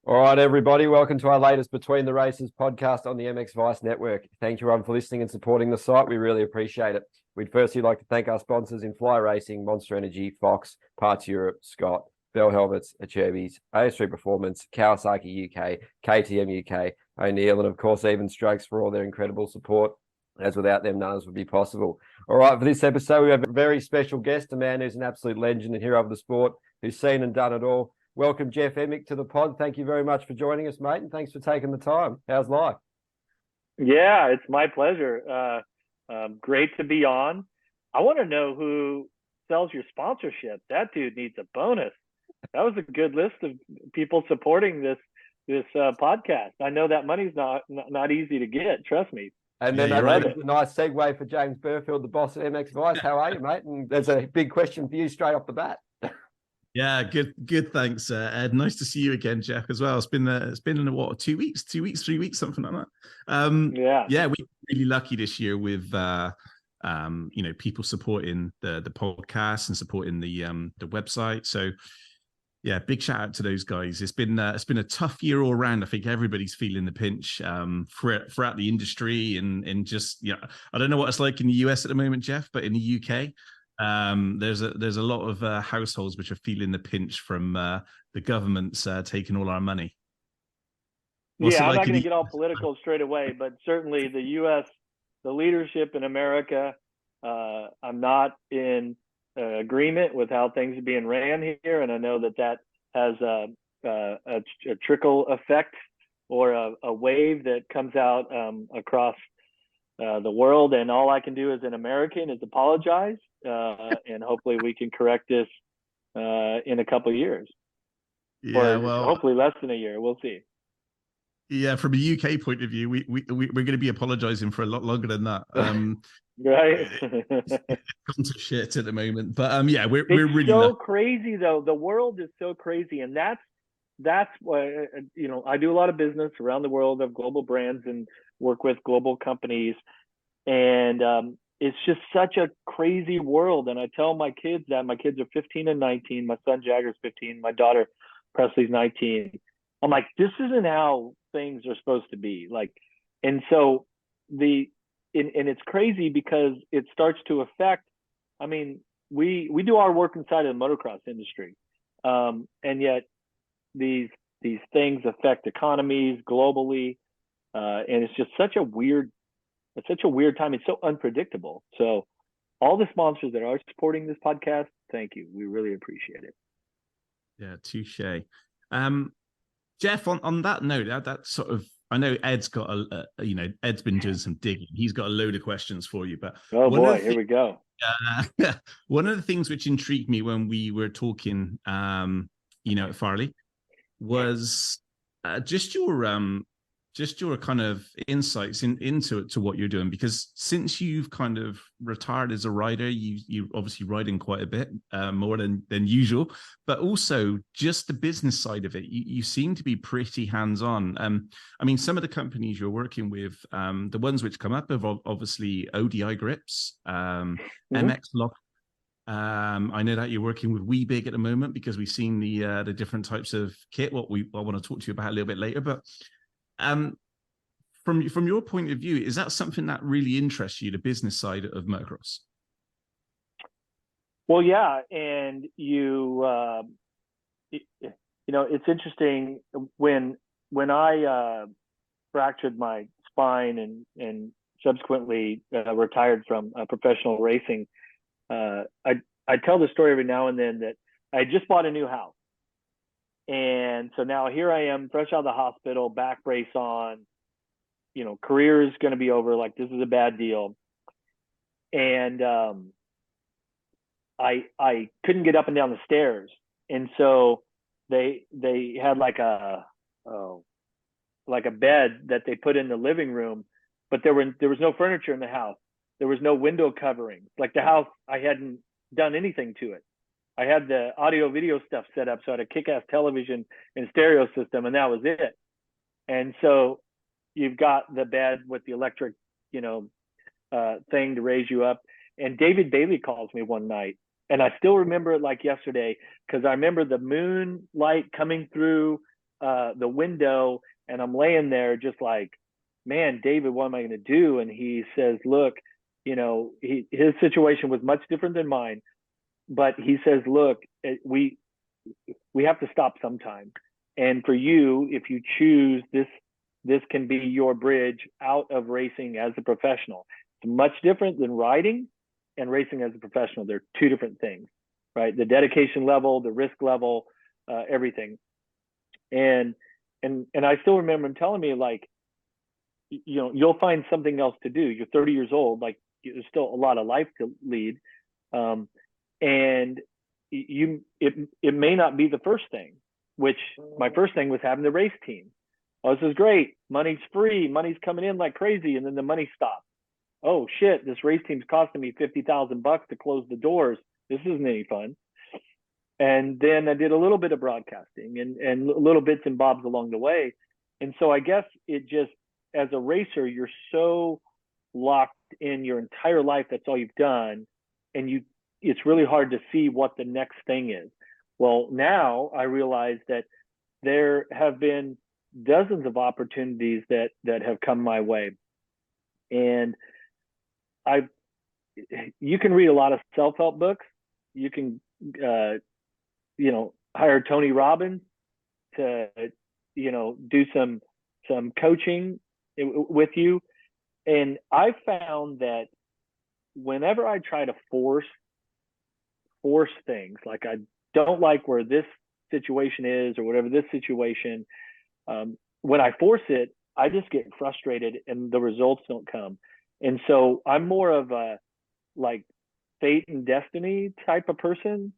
All right, everybody, welcome to our latest Between the Races podcast on the MXvice network. Thank you, everyone, for listening and supporting the site. We really appreciate it. We'd firstly like to thank our sponsors in Fly Racing, Monster Energy, Fox, Parts Europe, Scott, Bell Helmets, Acherbys, AS3 Performance, Kawasaki UK, KTM UK, O'Neill, and of course, Even Strokes for all their incredible support, as without them, none of this would be possible. All right, for this episode, we have a very special guest, a man who's an absolute legend and hero of the sport, who's seen and done it all. Welcome, Jeff Emig, to the pod. Thank you very much for joining us, mate, and thanks for taking the time. How's life? Yeah, it's my pleasure. Great to be on. I want to know who sells your sponsorship. That dude needs a bonus. That was a good list of people supporting this podcast. I know that money's not easy to get. Trust me. And then that's a nice segue for James Burfield, the boss at MXvice. How are you, mate? And there's a big question for you straight off the bat. Yeah, good. Thanks, Ed. Nice to see you again, Jeff, as well. It's been what, 2 weeks, 3 weeks, something like that. Yeah, we're really lucky this year with people supporting the podcast and supporting the website. So yeah, big shout out to those guys. It's been a tough year all around. I think everybody's feeling the pinch throughout the industry and just I don't know what it's like in the US at the moment, Jeff, but in the UK. There's a lot of households which are feeling the pinch from the government's taking all our money. I'm not going to get all political straight away, but certainly the U.S., the leadership in America, I'm not in agreement with how things are being ran here, and I know that has a trickle effect or a wave that comes out across the world, and all I can do as an American is apologize, and hopefully we can correct this in a couple of years. Yeah, hopefully less than a year. We'll see. Yeah, from a UK point of view, we're going to be apologizing for a lot longer than that. Right. Tons of shit at the moment, but we're really so crazy though. The world is so crazy, and that's why I do a lot of business around the world of global brands and work with global companies, and it's just such a crazy world. And I tell my kids that. My kids are 15 and 19. My son Jagger's 15. My daughter Presley's 19. I'm like, this isn't how things are supposed to be. Like, and so and it's crazy because it starts to affect. I mean, we do our work inside of the motocross industry, and yet these things affect economies globally, and it's just such a weird time. It's so unpredictable. So all the sponsors that are supporting this podcast, thank you. We really appreciate it. Yeah, touche. Jeff, on that note, that sort of, I know Ed's got Ed's been doing some digging. He's got a load of questions for you, but oh boy, here we go. One of the things which intrigued me when we were talking, at Farley, was just your kind of insights into what you're doing, because since you've kind of retired as a rider, you obviously riding quite a bit more than usual, but also just the business side of it. You seem to be pretty hands-on. I mean, some of the companies you're working with, the ones which come up are obviously ODI grips, MXoN. I know that you're working with Weebig at the moment because we've seen the different types of kit. I want to talk to you about a little bit later, but from your point of view, is that something that really interests you, the business side of motocross? Well, yeah, and it's interesting when I fractured my spine and subsequently retired from professional racing. I tell the story every now and then that I just bought a new house. And so now here I am, fresh out of the hospital, back brace on, career is going to be over. Like, this is a bad deal. And I couldn't get up and down the stairs. And so they had like a bed that they put in the living room, but there was no furniture in the house. There was no window covering. Like, the house, I hadn't done anything to it. I had the audio video stuff set up, so I had a kick-ass television and stereo system, and that was it. And so you've got the bed with the electric, thing to raise you up. And David Bailey calls me one night, and I still remember it like yesterday, because I remember the moonlight coming through the window, and I'm laying there just like, man, David, what am I going to do? And he says, look, you know, his situation was much different than mine, but he says, look, we have to stop sometime. And for you, if you choose this can be your bridge out of racing as a professional. It's much different than riding and racing as a professional. They're two different things, right? The dedication level, the risk level, everything. And I still remember him telling me, like, you know, you'll find something else to do. You're 30 years old, like there's still a lot of life to lead. And it may not be the first thing, which my first thing was having the race team. Oh, this is great. Money's free. Money's coming in like crazy. And then the money stops. Oh shit, this race team's costing me $50,000 to close the doors. This isn't any fun. And then I did a little bit of broadcasting and little bits and bobs along the way. And so I guess it just, as a racer, you're so locked in your entire life. That's all you've done. And it's really hard to see what the next thing is. Well, now I realize that there have been dozens of opportunities that have come my way. And you can read a lot of self-help books. You can, you know, hire Tony Robbins to, you know, do some coaching with you. And I found that whenever I try to force things, like I don't like where this situation is or whatever this situation, when I force it, I just get frustrated and the results don't come. And so I'm more of a like fate and destiny type of person.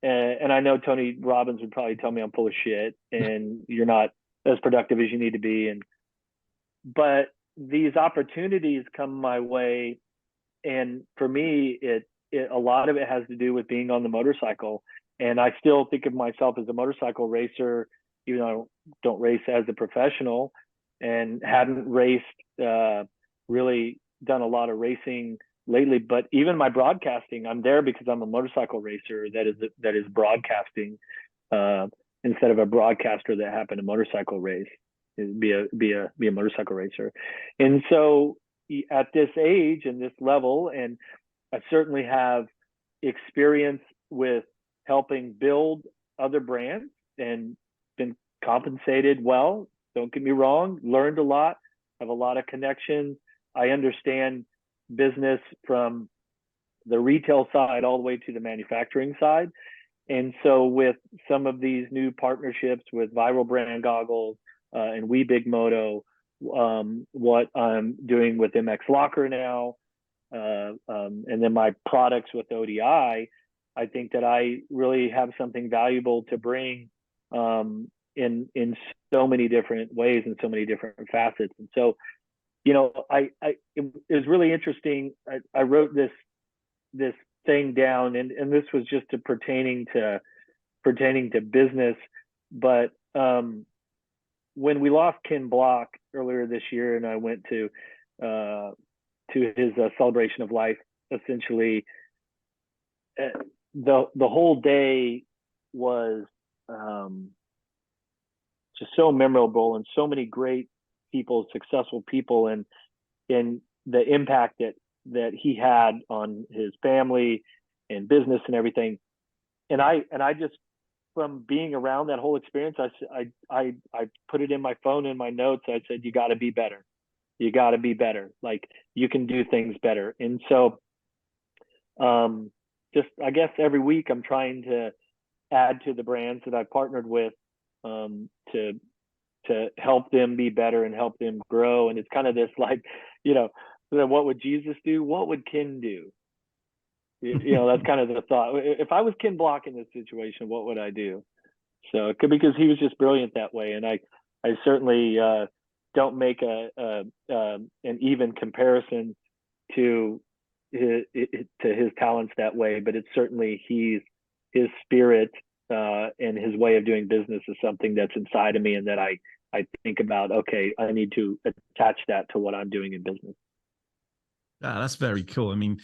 And I know Tony Robbins would probably tell me I'm full of shit and you're not as productive as you need to be. But these opportunities come my way. And for me, a lot of it has to do with being on the motorcycle. And I still think of myself as a motorcycle racer, even though I don't race as a professional and hadn't raced, really done a lot of racing lately. But even my broadcasting, I'm there because I'm a motorcycle racer that is broadcasting instead of a broadcaster that happened to motorcycle race. Be a motorcycle racer. And so at this age and this level, and I certainly have experience with helping build other brands and been compensated well. Don't get me wrong, learned a lot, have a lot of connections. I understand business from the retail side all the way to the manufacturing side. And so with some of these new partnerships with Viral Brand Goggles and We Big Moto, what I'm doing with MX Locker now, and then my products with ODI, I think that I really have something valuable to bring in so many different ways and so many different facets. And so, you know, it was really interesting. I wrote this thing down, and this was just pertaining to business. But when we lost Ken Block earlier this year, and I went to his celebration of life, essentially, the whole day was just so memorable, and so many great people, successful people, and the impact that he had on his family and business and everything. And I just, from being around that whole experience, I put it in my phone, in my notes. I said, you got to be better. You got to be better. Like, you can do things better. And so, just, I guess every week I'm trying to add to the brands that I've partnered with, to help them be better and help them grow. And it's kind of this, like, you know, what would Jesus do? What would Ken do? You know, that's kind of the thought. If I was Ken Block in this situation, what would I do? So it could, because he was just brilliant that way. And I certainly don't make an even comparison to his talents that way, but it's certainly his spirit and his way of doing business is something that's inside of me, and that I think about, okay, I need to attach that to what I'm doing in business. That's very cool. I mean,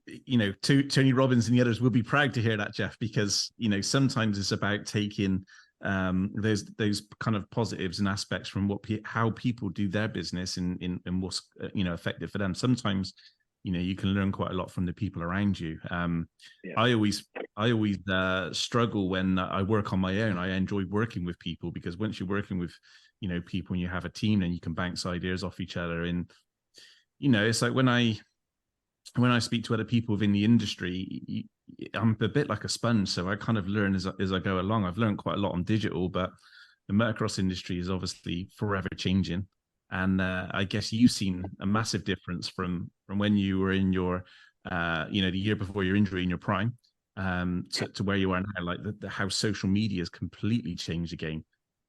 you know, Tony Robbins and the others will be proud to hear that, Jeff, because, you know, sometimes it's about taking those kind of positives and aspects from how people do their business and what's effective for them. Sometimes you can learn quite a lot from the people around you. I always struggle when I work on my own. I enjoy working with people, because once you're working with people and you have a team, then you can bounce ideas off each other. And it's like when I speak to other people within the industry, I'm a bit like a sponge, so I kind of learn as I go along. I've learned quite a lot on digital, but the motocross industry is obviously forever changing. And I guess you've seen a massive difference from when you were in your, the year before your injury in your prime, to where you are now. Like how social media has completely changed the game.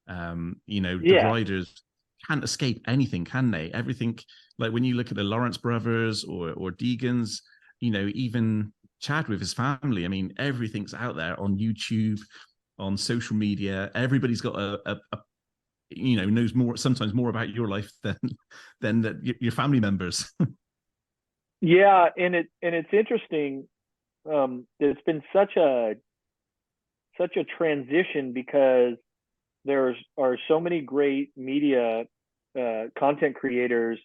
The riders can't escape anything, can they? Everything, like when you look at the Lawrence brothers or Deegan's, even Chad with his family. I mean, everything's out there on YouTube, on social media. Everybody's got a knows more, sometimes more about your life than your family members. Yeah, and it's interesting. It's been such a transition, because there are so many great media content creators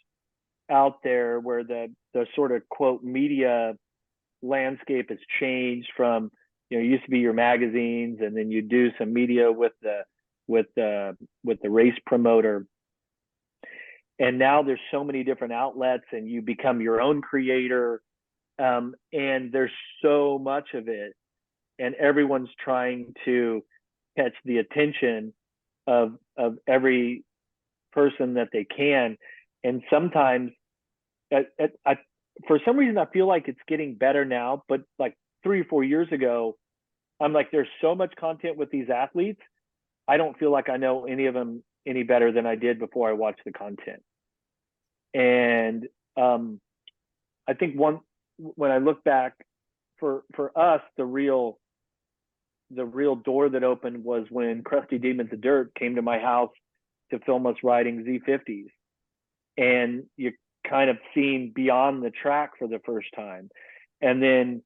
out there, where the sort of quote media landscape has changed from, it used to be your magazines, and then you do some media with the race promoter, and now there's so many different outlets, and you become your own creator, and there's so much of it, and everyone's trying to catch the attention of every person that they can. And sometimes for some reason I feel like it's getting better now, but like 3 or 4 years ago, I'm like, there's so much content with these athletes, I don't feel like I know any of them any better than I did before I watched the content. And I think when I look back, for us, the real door that opened was when Krusty Demons of Dirt came to my house to film us riding Z50s, and you kind of seen beyond the track for the first time. And then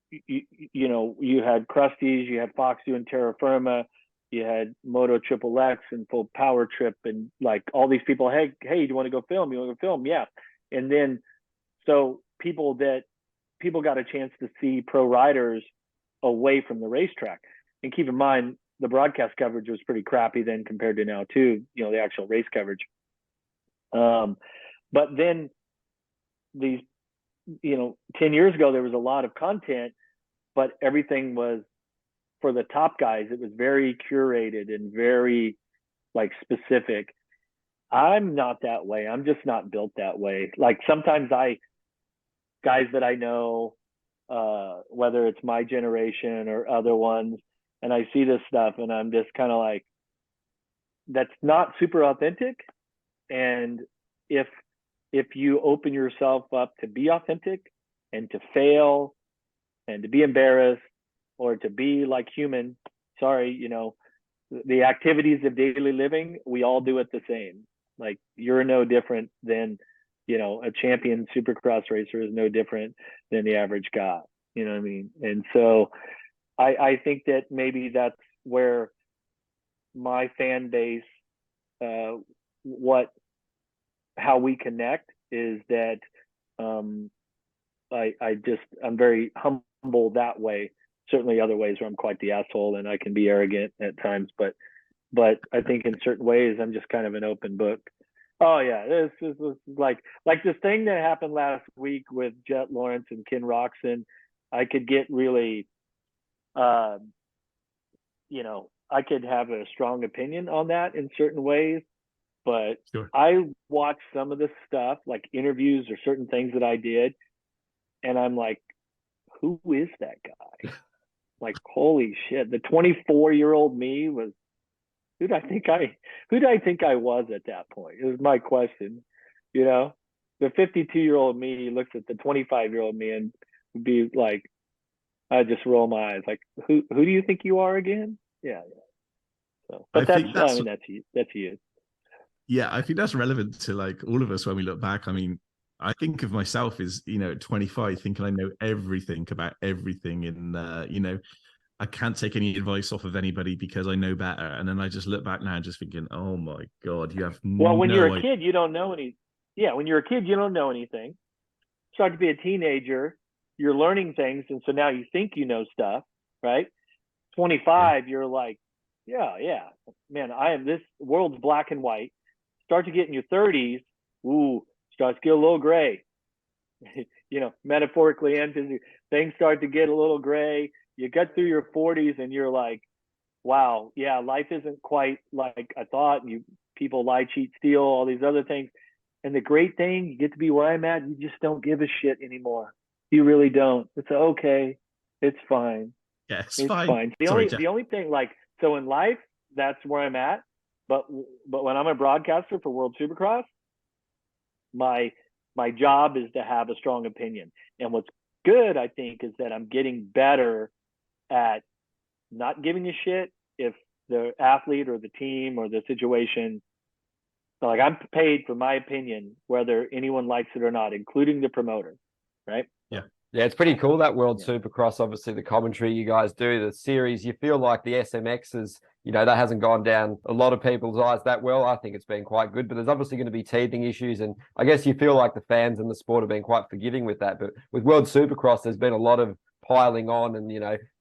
you had Krusty's, you had Fox doing Terra Firma, you had Moto Triple X and Full Power Trip, and like all these people, hey, do you want to go film? You want to go film? Yeah. And then so people got a chance to see pro riders away from the racetrack. And keep in mind, the broadcast coverage was pretty crappy then compared to now too, the actual race coverage. But then these, 10 years ago, there was a lot of content, but everything was for the top guys. It was very curated and very like specific. I'm not that way. I'm just not built that way. Like sometimes guys that I know, whether it's my generation or other ones, and I see this stuff and I'm just kind of like, that's not super authentic. And if you open yourself up to be authentic and to fail and to be embarrassed or to be like human, the activities of daily living, we all do it the same. Like you're no different than, a champion supercross racer is no different than the average guy. You know what I mean? And so I think that maybe that's where my fan base, how we connect is that I'm very humble that way. Certainly other ways where I'm quite the asshole and I can be arrogant at times, but I think in certain ways I'm just kind of an open book. Oh yeah, this was like this thing that happened last week with Jet Lawrence and Ken Roxon. I could get really, I could have a strong opinion on that in certain ways, but sure. I watched some of the stuff, like interviews or certain things that I did, and I'm like, who is that guy? Like, holy shit, the 24-year-old me was, who did I think I was at that point? It was my question. The 52-year-old me looks at the 25-year-old me and would be like, I just roll my eyes, like, who do you think you are again? Yeah. So, but that's you. Yeah, I think that's relevant to like all of us when we look back. I mean, I think of myself as, at 25, thinking I know everything about everything. And, I can't take any advice off of anybody because I know better. And then I just look back now and just thinking, oh my God, you have well, when no you're a idea. kid, you don't know any. Yeah, when you're a kid, you don't know anything. Start to be a teenager, you're learning things, and so now you think you know stuff, right? 25, you're like, yeah, man, this world's black and white. Start to get in your 30s, starts to get a little gray. Metaphorically and physically, things start to get a little gray. You get through your 40s and you're like, wow, yeah, life isn't quite like I thought. And people lie, cheat, steal, all these other things. And the great thing, you get to be where I'm at, you just don't give a shit anymore. You really don't. It's okay. It's fine. Yeah, it's fine. fine. The only thing, like, so in life, that's where I'm at. But when I'm a broadcaster for World Supercross, my job is to have a strong opinion. And what's good, I think, is that I'm getting better at not giving a shit if the athlete or the team or the situation, like, I'm paid for my opinion, whether anyone likes it or not, including the promoter, right? Yeah, it's pretty cool, that World Supercross. Obviously, the commentary you guys do, the series, you feel like the SMX is, that hasn't gone down a lot of people's eyes that well. I think it's been quite good, but there's obviously going to be teething issues. And I guess you feel like the fans and the sport have been quite forgiving with that. But with World Supercross, there's been a lot of piling on, and,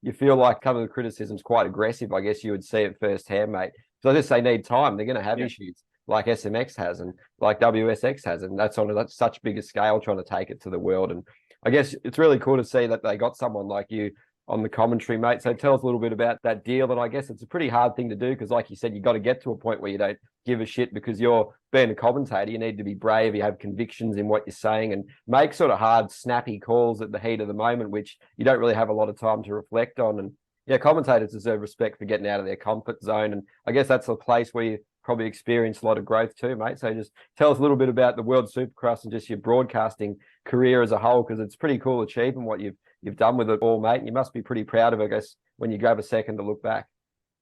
you feel like some of the criticism's quite aggressive. I guess you would see it firsthand, mate. So I just they need time. They're going to have issues like SMX has and like WSX has. And that's on such bigger scale, trying to take it to the world. And I guess it's really cool to see that they got someone like you on the commentary, mate. So tell us a little bit about that deal. And I guess it's a pretty hard thing to do because, like you said, you got to get to a point where you don't give a shit because you're being a commentator. You need to be brave. You have convictions in what you're saying and make sort of hard, snappy calls at the heat of the moment, which you don't really have a lot of time to reflect on. And yeah, commentators deserve respect for getting out of their comfort zone. And I guess that's a place where you probably experienced a lot of growth too, mate. So just tell us a little bit about the World Supercross and just your broadcasting career as a whole, because it's pretty cool achievement what you've done with it all, mate. And you must be pretty proud of it, I guess, when you grab a second to look back.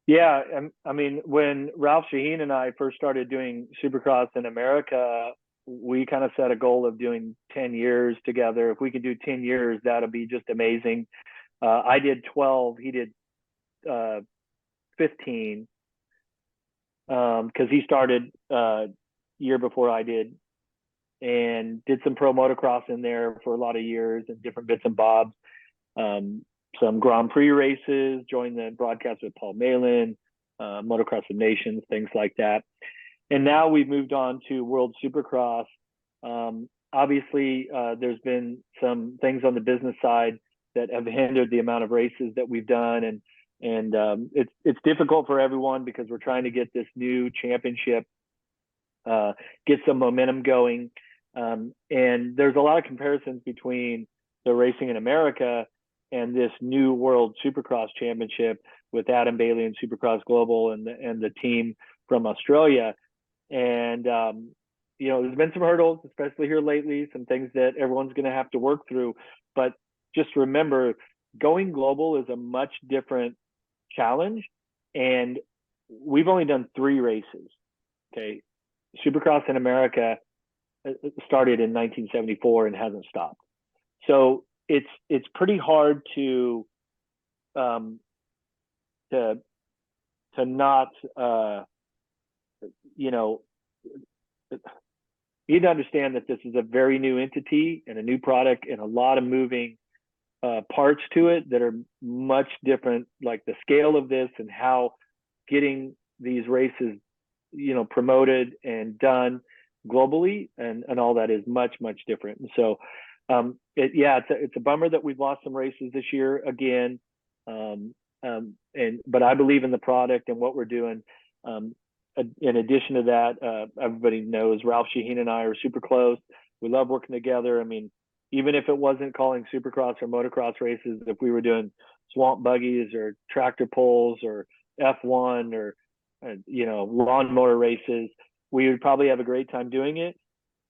Yeah, I mean, when Ralph Shaheen and I first started doing Supercross in America, we kind of set a goal of doing 10 years together. If we could do 10 years, that'll be just amazing. I did 12, he did 15. Because he started year before I did, and did some pro motocross in there for a lot of years and different bits and bobs. Some Grand Prix races, joined the broadcast with Paul Malin, Motocross of Nations, things like that. And now we've moved on to World Supercross. Obviously, there's been some things on the business side that have hindered the amount of races that we've done, and it's difficult for everyone because we're trying to get this new championship, get some momentum going. And there's a lot of comparisons between the racing in America and this new World Supercross Championship with Adam Bailey and Supercross Global and the team from Australia. And, there's been some hurdles, especially here lately, some things that everyone's going to have to work through. But just remember, going global is a much different challenge, and we've only done 3 races. Okay, Supercross in America started in 1974 and hasn't stopped, so it's pretty hard to not you need to understand that this is a very new entity and a new product and a lot of moving parts to it that are much different, like the scale of this and how getting these races, promoted and done globally and all that is much, much different. And so, it's a bummer that we've lost some races this year again. But I believe in the product and what we're doing. In addition to that, everybody knows Ralph Shaheen and I are super close. We love working together. I mean, even if it wasn't calling Supercross or motocross races, if we were doing swamp buggies or tractor pulls or F1 or, lawnmower races, we would probably have a great time doing it.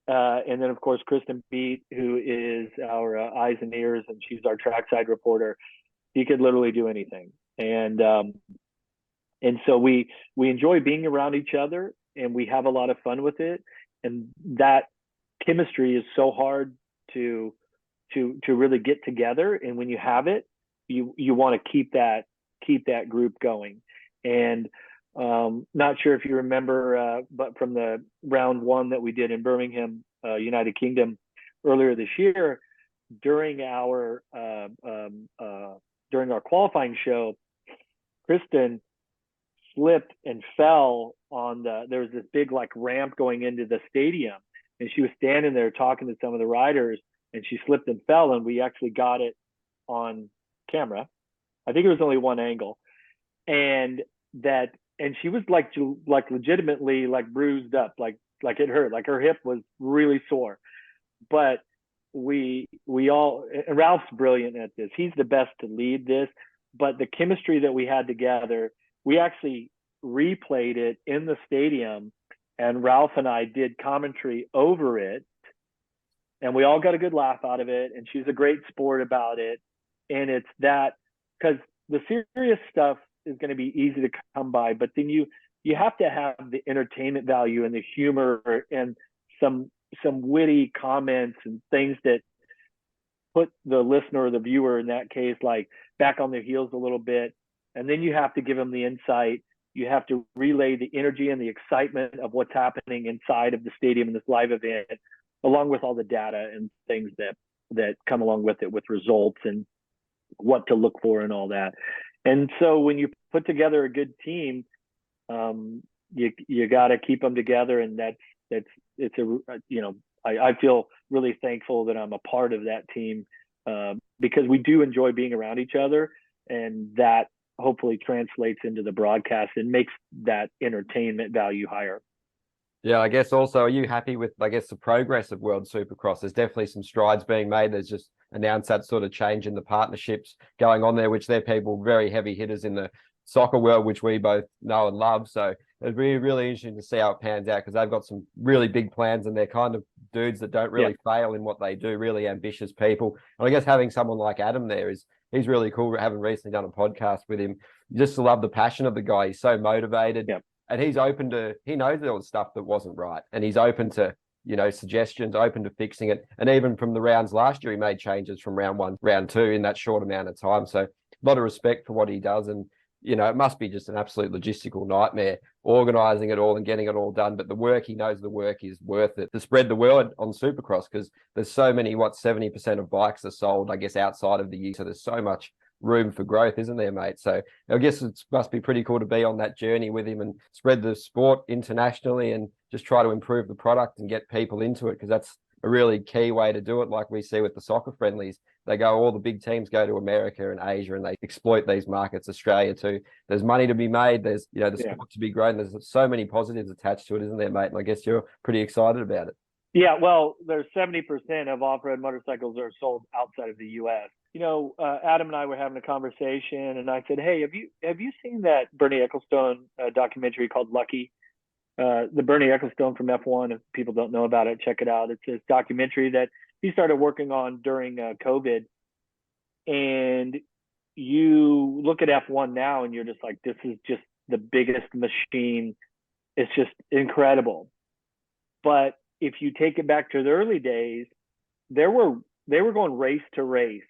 And then, of course, Kristen Beat, who is our eyes and ears, and she's our trackside reporter. He could literally do anything. And so we enjoy being around each other, and we have a lot of fun with it. And that chemistry is so hard to really get together. And when you have it, you want to keep that keep that group going. And not sure if you remember, but from the round one that we did in Birmingham, United Kingdom earlier this year, during our qualifying show, Kristen slipped and fell on there was this big like ramp going into the stadium, and she was standing there talking to some of the riders, and she slipped and fell, and we actually got it on camera. I think it was only one angle, and she was like legitimately like bruised up, like it hurt, like her hip was really sore. But we all, and Ralph's brilliant at this. He's the best to lead this. But the chemistry that we had together, we actually replayed it in the stadium, and Ralph and I did commentary over it, and we all got a good laugh out of it. And she's a great sport about it. And it's that, because the serious stuff is going to be easy to come by, but then you have to have the entertainment value and the humor and some witty comments and things that put the listener or the viewer, in that case, like back on their heels a little bit. And then you have to give them the insight. You have to relay the energy and the excitement of what's happening inside of the stadium in this live event, along with all the data and things that come along with it, with results and what to look for and all that. And so when you put together a good team, you got to keep them together. And I feel really thankful that I'm a part of that team, because we do enjoy being around each other, and that hopefully translates into the broadcast and makes that entertainment value higher. Yeah, I guess also, are you happy with, I guess, the progress of World Supercross? There's definitely some strides being made. There's just announced that sort of change in the partnerships going on there, which they're people, very heavy hitters in the soccer world, which we both know and love. So it'd be really interesting to see how it pans out, because they've got some really big plans, and they're kind of dudes that don't really fail in what they do, really ambitious people. And I guess having someone like Adam there he's really cool. Having recently done a podcast with him, just to love the passion of the guy. He's so motivated. Yep. And he knows all the stuff that wasn't right, and he's open to, suggestions, open to fixing it. And even from the rounds last year, he made changes from round one, round two in that short amount of time. So a lot of respect for what he does. And, it must be just an absolute logistical nightmare organizing it all and getting it all done. But the work, he knows the work is worth it to spread the word on Supercross, because there's so many, 70% of bikes are sold, I guess, outside of the year. So there's so much room for growth, isn't there, mate? So I guess it must be pretty cool to be on that journey with him and spread the sport internationally and just try to improve the product and get people into it, because that's a really key way to do it. Like we see with the soccer friendlies, all the big teams go to America and Asia, and they exploit these markets. Australia too. There's money to be made. There's the sport to be grown. There's so many positives attached to it, isn't there, mate? And I guess you're pretty excited about it. Yeah, well, there's 70% of off-road motorcycles are sold outside of the U.S. Adam and I were having a conversation, and I said, "Hey, have you seen that Bernie Ecclestone documentary called Lucky?" The Bernie Ecclestone from F1. If people don't know about it, check it out. It's this documentary that he started working on during COVID. And you look at F1 now, and you're just like, this is just the biggest machine. It's just incredible. But if you take it back to the early days, they were going race to race.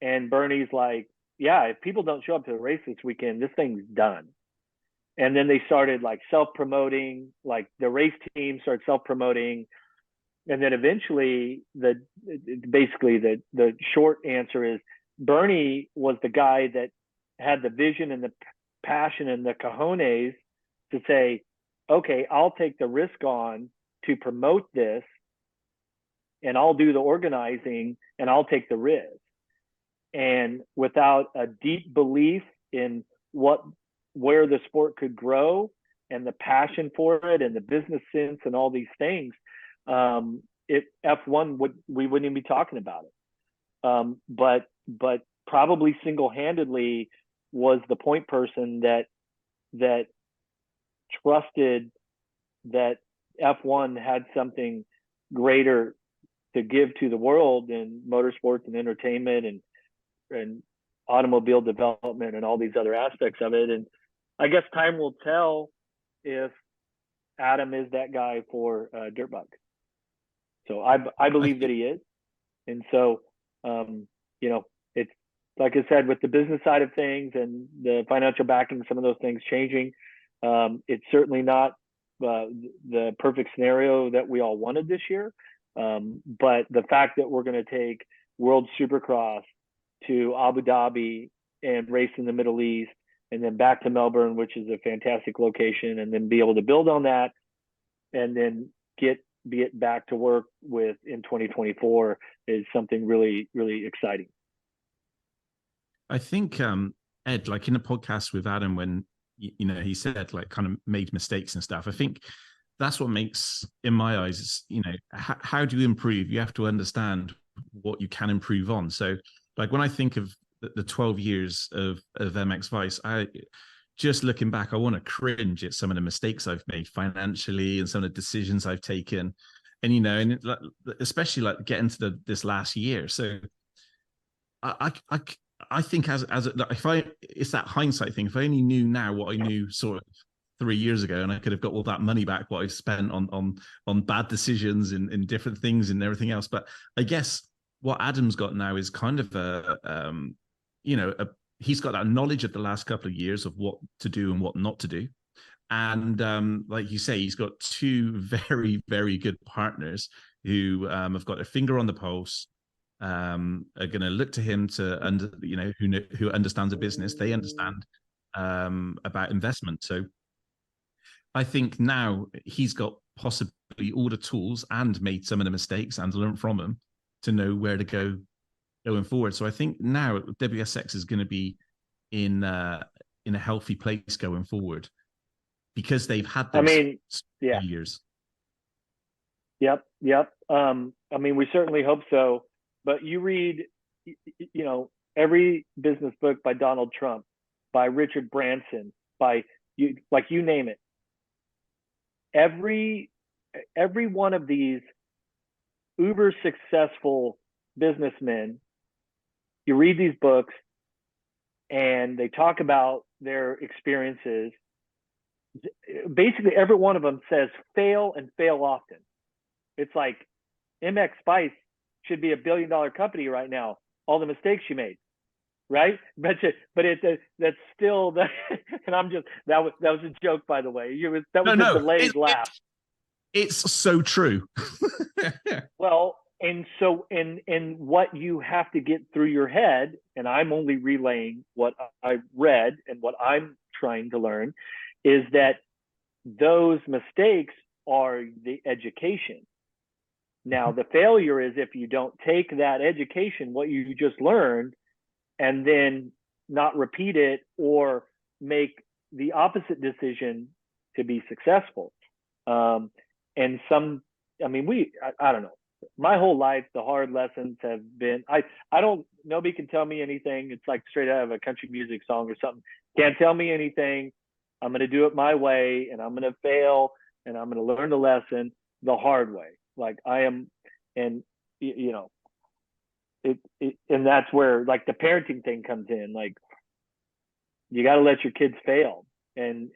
And Bernie's like, yeah, if people don't show up to the race this weekend, this thing's done. And then they started like self-promoting, like the race team started self-promoting. And then eventually the short answer is Bernie was the guy that had the vision and the passion and the cojones to say, okay, I'll take the risk on to promote this, and I'll do the organizing, and I'll take the risk. And without a deep belief in where the sport could grow and the passion for it and the business sense and all these things, F1 we wouldn't even be talking about it. But probably single-handedly was the point person that trusted that F1 had something greater to give to the world in motorsports and entertainment and automobile development and all these other aspects of it. And I guess time will tell if Adam is that guy for Dirtbug. So I believe that he is. And so, like I said, with the business side of things and the financial backing, some of those things changing, it's certainly not the perfect scenario that we all wanted this year. But the fact that we're going to take World Supercross to Abu Dhabi and race in the Middle East, and then back to Melbourne, which is a fantastic location, and then be able to build on that, and then get back to work with in 2024 is something really, really exciting. I think Ed, like in a podcast with Adam, when he said like kind of made mistakes and stuff, I think that's what makes, in my eyes, how do you improve? You have to understand what you can improve on. So like when I think of the 12 years of MXvice, I just looking back, I want to cringe at some of the mistakes I've made financially and some of the decisions I've taken, and and especially like getting to this last year. So I think it's that hindsight thing. If I only knew now what I knew sort of 3 years ago, and I could have got all that money back, what I've spent on bad decisions and different things and everything else. But I guess what Adam's got now is kind of he's got that knowledge of the last couple of years of what to do and what not to do. And like you say, he's got two very, very good partners who have got their finger on the pulse, are going to look to him who understands the business. They understand about investment. So I think now he's got possibly all the tools and made some of the mistakes and learned from them to know where to go going forward. So I think now WSX is going to be in a healthy place going forward because they've had those years. Yep. We certainly hope so. But you read, every business book by Donald Trump, by Richard Branson, you name it. Every one of these uber successful businessmen, you read these books and they talk about their experiences. Basically, every one of them says fail and fail often. It's like MXvice should be $1 billion company right now. All the mistakes you made, right? But that's still the. And I'm just that was a joke, by the way. That was a delayed laugh. It's so true. Well, and so and what you have to get through your head, and I'm only relaying what I read and what I'm trying to learn, is that those mistakes are the education. Now, the failure is if you don't take that education, what you just learned, and then not repeat it or make the opposite decision to be successful. I don't know. My whole life, the hard lessons have been, nobody can tell me anything. It's like straight out of a country music song or something. Can't tell me anything. I'm going to do it my way, and I'm going to fail, and I'm going to learn the lesson the hard way. Like I am, and and that's where like the parenting thing comes in. Like you got to let your kids fail, and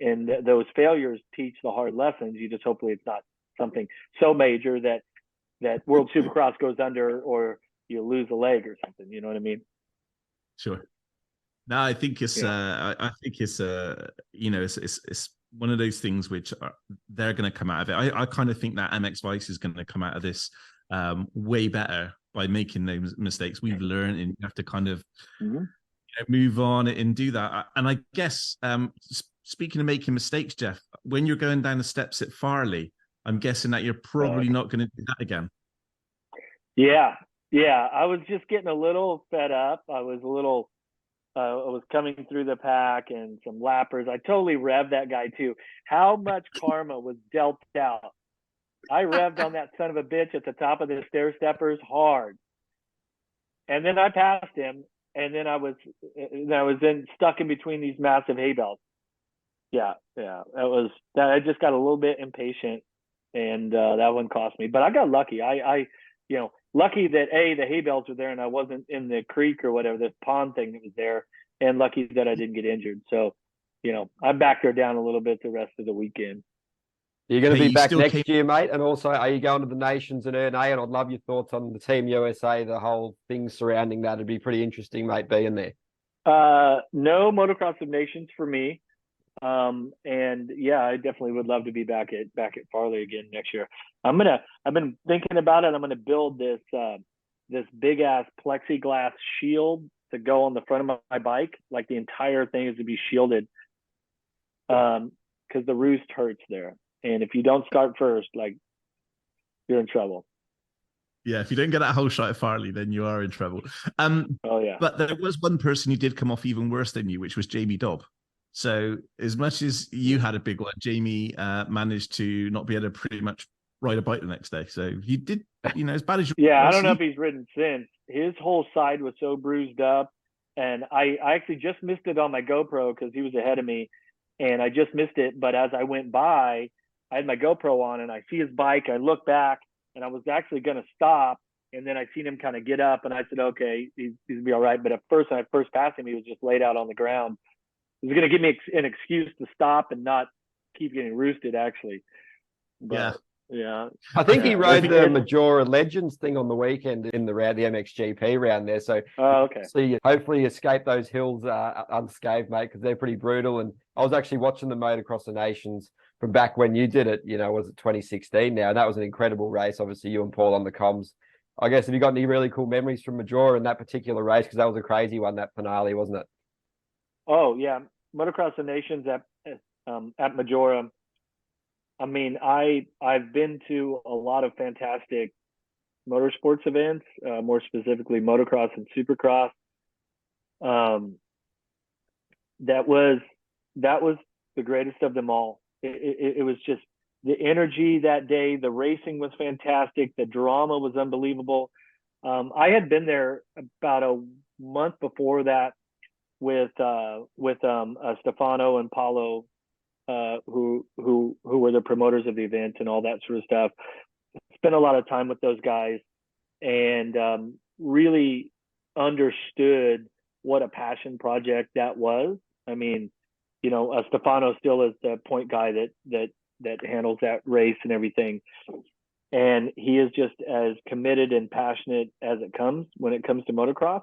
those failures teach the hard lessons. You just hopefully it's not something so major that World Supercross goes under or you lose a leg or something. You know what I mean? Sure. No, I think it's it's one of those things which they're going to come out of it. I kind of think that MXvice is going to come out of this way better by making those mistakes. We've learned, and you have to kind of move on and do that. And I guess speaking of making mistakes, Jeff, when you're going down the steps at Farley, I'm guessing that you're probably not going to do that again. Yeah. I was just getting a little fed up. I was coming through the pack and some lappers. I totally revved that guy too. How much karma was dealt out? I revved on that son of a bitch at the top of the stair steppers hard. And then I passed him, and then I was then stuck in between these massive hay bales. Yeah. I just got a little bit impatient, and that one cost me. But I got lucky. Lucky that the hay bales were there and I wasn't in the creek or whatever, this pond thing that was there, and lucky that I didn't get injured. So, I backed her down a little bit the rest of the weekend. You're going to be back next came... year, mate. And also, are you going to the Nations and Earn A? And I'd love your thoughts on the Team USA, the whole thing surrounding that. It'd be pretty interesting, mate, being there. No Motocross of Nations for me. And yeah, I definitely would love to be back at Farley again next year. I've been thinking about it. I'm gonna build this big ass plexiglass shield to go on the front of my bike. Like the entire thing is to be shielded. Because the roost hurts there. And if you don't start first, like, you're in trouble. Yeah, if you don't get that whole shot at Farley, then you are in trouble. Oh yeah. But there was one person who did come off even worse than you, which was Jamie Dobb. So as much as you had a big one, Jamie managed to not be able to pretty much ride a bike the next day. So he did, as bad as you. Yeah, I don't know if he's ridden since. His whole side was so bruised up, and I actually just missed it on my GoPro because he was ahead of me, and I just missed it. But as I went by, I had my GoPro on, and I see his bike. I look back, and I was actually going to stop, and then I seen him kind of get up, and I said, "Okay, he's gonna be all right." But at first, when I first passed him, he was just laid out on the ground. It was going to give me an excuse to stop and not keep getting roosted, actually. But, yeah. I think he rode the Majora Legends thing on the weekend in the round, the MXGP round there. So, okay. So hopefully you escape those hills unscathed, mate, because they're pretty brutal. And I was actually watching the Motocross of Nations from back when you did it, was it 2016 now? And that was an incredible race. Obviously, you and Paul on the comms. I guess, have you got any really cool memories from Majora in that particular race? Because that was a crazy one, that finale, wasn't it? Oh yeah, Motocross of Nations at Majora. I mean, I've been to a lot of fantastic motorsports events, more specifically motocross and supercross. That was the greatest of them all. It was just the energy that day. The racing was fantastic. The drama was unbelievable. I had been there about a month before that with Stefano and Paulo, who were the promoters of the event and all that sort of stuff. Spent a lot of time with those guys, and really understood what a passion project that was. I mean, Stefano still is the point guy that handles that race and everything, and he is just as committed and passionate as it comes when it comes to motocross.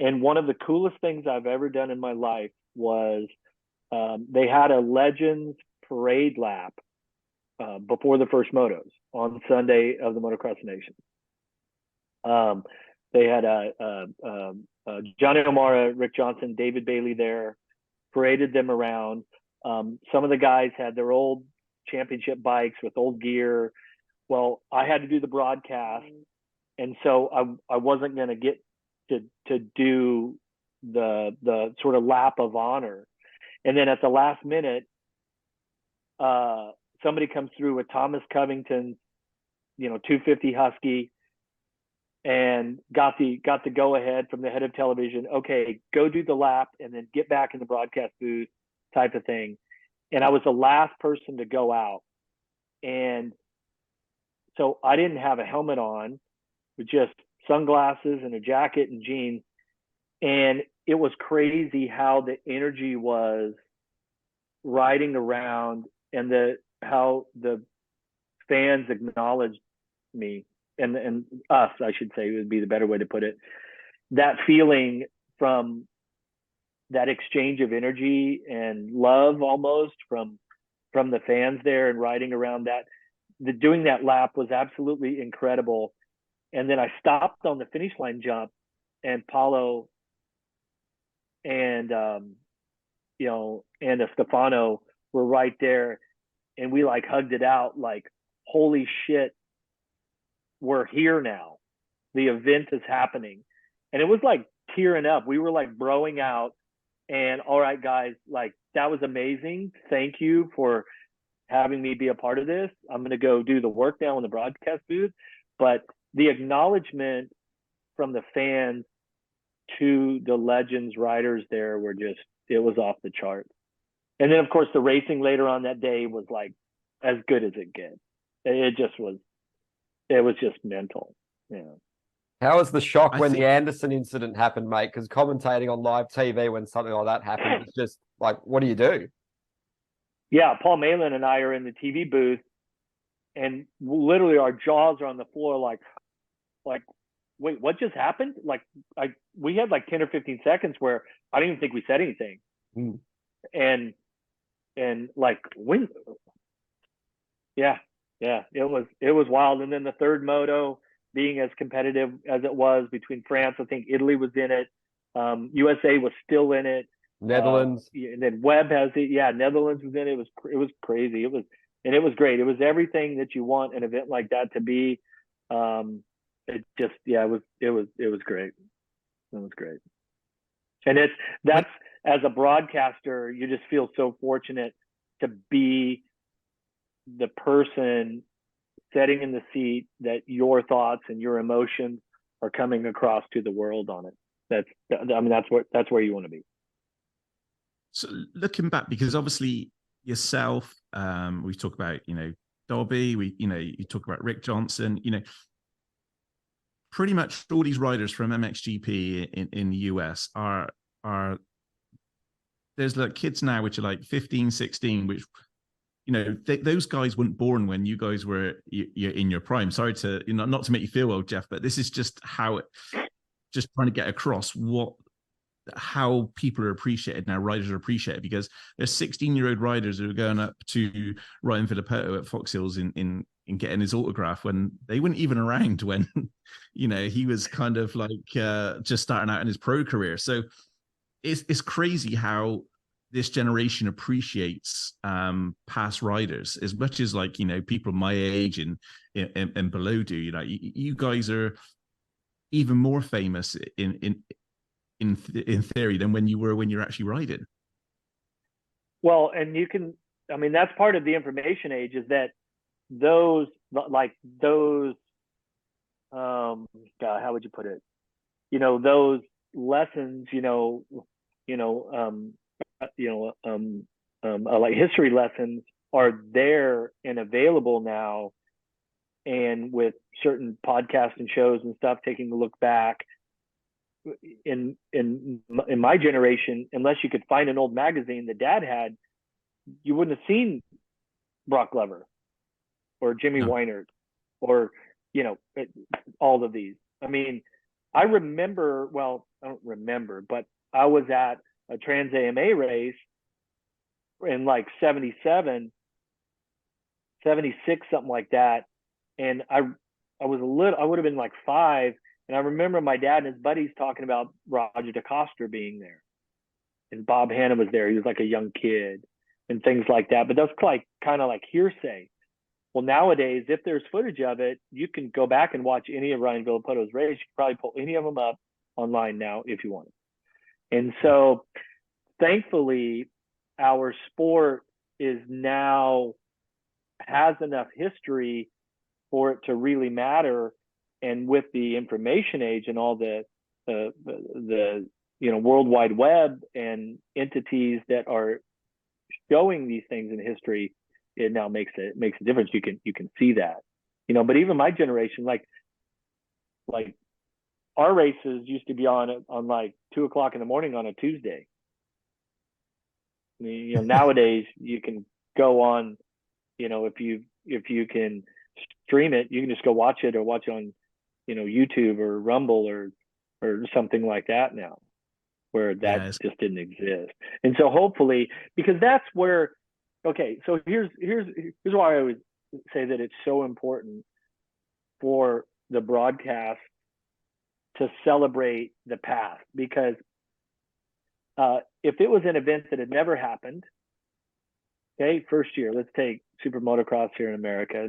And one of the coolest things I've ever done in my life was they had a Legends parade lap before the first motos on Sunday of the Motocross Nation. They had Johnny O'Mara, Rick Johnson, David Bailey there, paraded them around. Some of the guys had their old championship bikes with old gear. Well, I had to do the broadcast, and so I wasn't going to get to do the sort of lap of honor. And then at the last minute, somebody comes through with Thomas Covington's 250 Husky, and got the go ahead from the head of television. Okay, go do the lap and then get back in the broadcast booth, type of thing. And I was the last person to go out, and so I didn't have a helmet on, with just sunglasses and a jacket and jeans. And it was crazy how the energy was riding around, and how the fans acknowledged me and us, I should say, would be the better way to put it. That feeling from that exchange of energy and love almost from the fans there, and riding around that, doing that lap was absolutely incredible. And then I stopped on the finish line jump, and Paulo and Stefano were right there, and we like hugged it out, like, holy shit, we're here now. The event is happening. And it was like tearing up. We were like broing out, and all right, guys, like, that was amazing. Thank you for having me be a part of this. I'm going to go do the work now in the broadcast booth. But the acknowledgement from the fans to the Legends riders there were just, it was off the chart. And then of course the racing later on that day was like as good as it gets. It was just mental. Yeah. How was the shock when the Anderson incident happened, mate? Because commentating on live TV when something like that happens, it's just like, what do you do? Yeah, Paul Malin and I are in the TV booth, and literally our jaws are on the floor, like, wait, what just happened? Like, we had like 10 or 15 seconds where I didn't even think we said anything, and like when, yeah, it was wild. And then the third moto being as competitive as it was between France, I think Italy was in it, USA was still in it. Netherlands. And then Webb has it. Yeah, Netherlands was in it. It was crazy. It was great. It was everything that you want an event like that to be. It was great. It was great. And that's as a broadcaster, you just feel so fortunate to be the person sitting in the seat that your thoughts and your emotions are coming across to the world on it. That's where you want to be. So looking back, because obviously yourself, we talk about, Dobby, you talk about Rick Johnson, pretty much all these riders from MXGP in the US are there's like kids now which are like 15, 16, which, those guys weren't born when you guys were you're in your prime. Sorry to, not to make you feel well, Jeff, but this is just just trying to get across how people are appreciated now, riders are appreciated, because there's 16-year-old riders who are going up to Ryan Filippo at Fox Hills in getting his autograph when they weren't even around when, he was kind of like just starting out in his pro career. So it's crazy how this generation appreciates past riders as much as like, people my age and below do. You guys are even more famous in theory than when you're actually riding. Well, and that's part of the information age, is that those how would you put it? Those lessons, like history lessons are there and available now. And with certain podcasts and shows and stuff, taking a look back, in my generation, unless you could find an old magazine that Dad had, you wouldn't have seen Brock Glover or Jimmy Weinert or all of these. I mean, I remember, well, I don't remember, but I was at a Trans AMA race in like 77, 76, something like that, and I would have been like 5. And I remember my dad and his buddies talking about Roger DeCoster being there, and Bob Hanna was there. He was like a young kid and things like that. But that's like kind of like hearsay. Well, nowadays, if there's footage of it, you can go back and watch any of Ryan Villopoto's race. You can probably pull any of them up online now if you want it. And so, thankfully, our sport has enough history for it to really matter. And with the information age and all the World Wide Web and entities that are showing these things in history, it now makes a difference. You can see that, But even my generation, like our races used to be on like 2:00 in the morning on a Tuesday. I mean, nowadays you can go on, if you can stream it, you can just go watch it or watch it on YouTube or Rumble or something like that now, where that just didn't exist. And so hopefully, because that's where, okay, so here's why I always say that it's so important for the broadcast to celebrate the past, because if it was an event that had never happened, okay, first year, let's take Super Motocross here in America.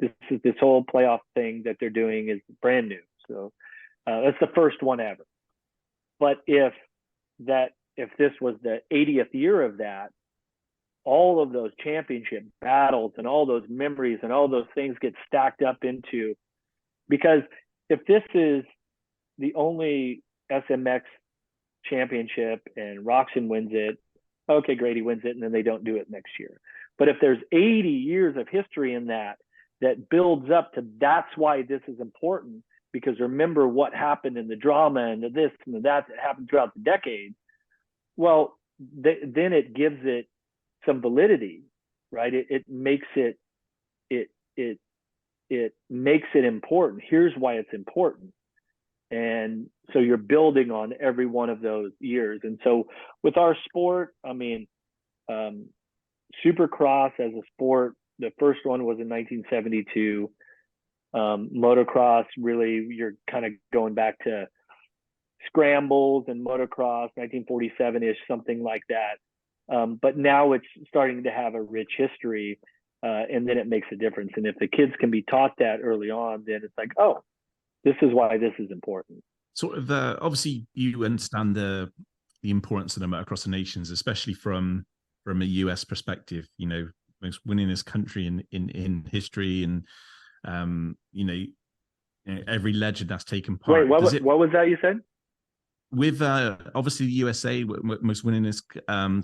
This whole playoff thing that they're doing is brand new. So that's the first one ever. But if this was the 80th year of that, all of those championship battles and all those memories and all those things get stacked up into, because if this is the only SMX championship and Roxon wins it, okay, great, he wins it, and then they don't do it next year. But if there's 80 years of history in that builds up to, that's why this is important, because remember what happened in the drama and the this and the that happened throughout the decades. Well, then it gives it some validity. right? It makes it it makes it important. Here's why it's important. And so you're building on every one of those years. And so with our sport, I mean, supercross as a sport, the first one was in 1972. Motocross, really, you're kind of going back to scrambles and motocross, 1947-ish, something like that. But now it's starting to have a rich history, and then it makes a difference. And if the kids can be taught that early on, then it's like, oh, this is why this is important. Sort of, obviously, you understand the importance of the motocross of nations, especially from a US perspective. You know, most winningest country in history, and you know, every legend that's taken part. Wait, what was that you said? With obviously the USA, most winningest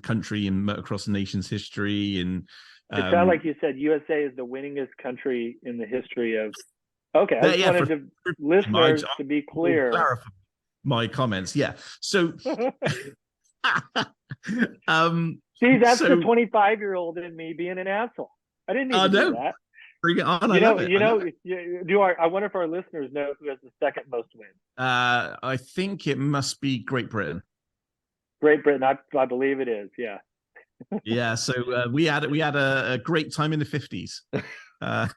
country in motocross nation's history, and it sounded like you said USA is the winningest country in the history of. Okay, I just wanted the listeners to be clear. My comments, yeah. So, see, that's the 25-year-old in me being an asshole. I didn't need to do that. Bring it on. I wonder if our listeners know who has the second most wins. I think it must be Great Britain. Great Britain, I believe it is. Yeah. Yeah. So we had a great time in the 50s. Yeah.